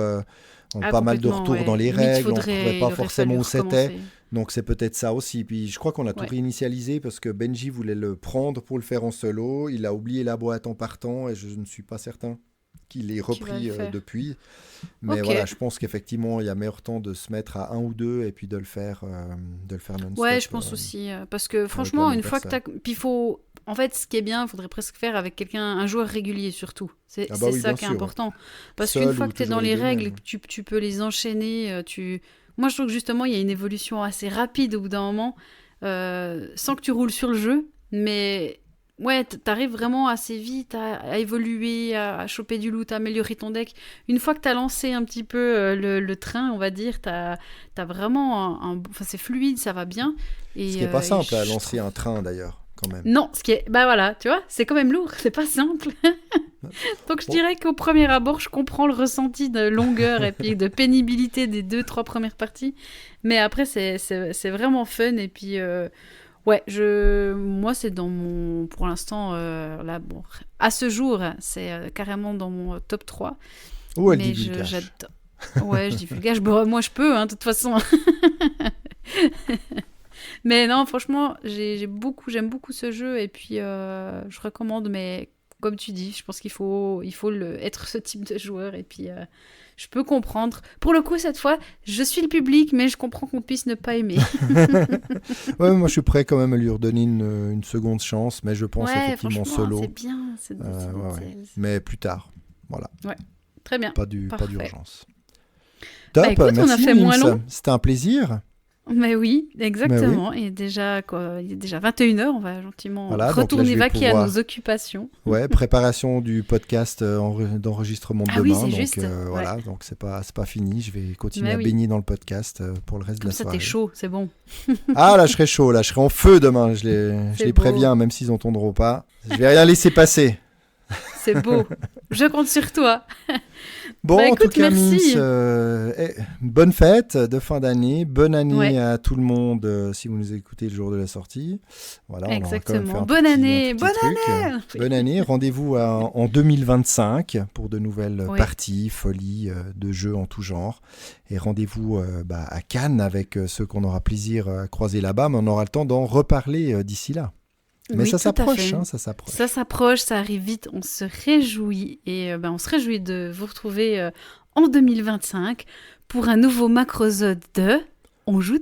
Pas mal de retours dans les règles, on ne trouvait pas forcément où c'était. Donc c'est peut-être ça aussi. Puis je crois qu'on a tout réinitialisé parce que Benji voulait le prendre pour le faire en solo. Il a oublié la boîte en partant et je ne suis pas certain qu'il ait repris depuis. Mais voilà, je pense qu'effectivement, il y a meilleur temps de se mettre à 1 ou 2 et puis de le faire non-stop. Ouais, je pense aussi. Parce que franchement, une fois que tu as... Puis il faut... En fait, ce qui est bien, il faudrait presque faire avec un joueur régulier surtout. C'est ça qui est important. Parce qu'une fois que tu es dans les règles, tu peux les enchaîner. Moi, je trouve que justement, il y a une évolution assez rapide au bout d'un moment, sans que tu roules sur le jeu. Mais ouais, t'arrives vraiment assez vite à évoluer, à choper du loot, à améliorer ton deck. Une fois que t'as lancé un petit peu le train, on va dire, t'as vraiment Enfin, c'est fluide, ça va bien. Et, ce qui n'est pas simple à lancer un train, d'ailleurs. Quand même. Non, ce qui est... voilà, tu vois, c'est quand même lourd, c'est pas simple. Donc je dirais qu'au premier abord, je comprends le ressenti de longueur et puis de pénibilité des 2-3 premières parties. Mais après, c'est vraiment fun. Et puis, moi, c'est dans mon... Pour l'instant, là, bon, à ce jour, c'est carrément dans mon top 3. Oh, elle dit j'adore. Ouais, je dis vulgage. Moi, je peux, de toute façon. Mais non, franchement, j'aime beaucoup ce jeu et puis je recommande, mais comme tu dis, je pense qu'il faut être ce type de joueur et puis je peux comprendre. Pour le coup, cette fois, je suis le public, mais je comprends qu'on puisse ne pas aimer. Ouais, moi je suis prêt quand même à lui redonner une seconde chance, mais je pense effectivement solo. C'est bien, mais plus tard, voilà. Ouais, très bien. Pas d'urgence. Top, écoute, merci on a fait moins long. C'était un plaisir. Mais oui, exactement. Et déjà, il est déjà 21h, on va gentiment retourner vaquer à nos occupations. Ouais, préparation du podcast d'enregistrement de demain. Oui, c'est juste. Voilà, donc c'est pas fini. Je vais continuer à baigner dans le podcast pour le reste de la soirée. Ça, t'es chaud, c'est bon. Ah, là, je serai chaud. Là, je serai en feu demain. Je les préviens, même s'ils n'entendront pas. Je vais rien laisser passer. C'est beau. Je compte sur toi. Bon, Bah en tout écoute, cas, merci. Miss, bonne fête de fin d'année, bonne année Ouais, à tout le monde si vous nous écoutez le jour de la sortie. Voilà, on leur a quand même fait exactement. un Bonne tout année, petit bonne truc. année! Oui. Bonne année, rendez-vous en 2025 pour de nouvelles Oui, parties, folies, de jeux en tout genre. Et rendez-vous à Cannes avec ceux qu'on aura plaisir à croiser là-bas, mais on aura le temps d'en reparler d'ici là. Mais oui, ça tout à s'approche, fait. hein, ça Ça s'approche. s'approche, ça arrive vite, on se réjouit et on se réjouit de vous retrouver en 2025 pour un nouveau Macrosode de On joue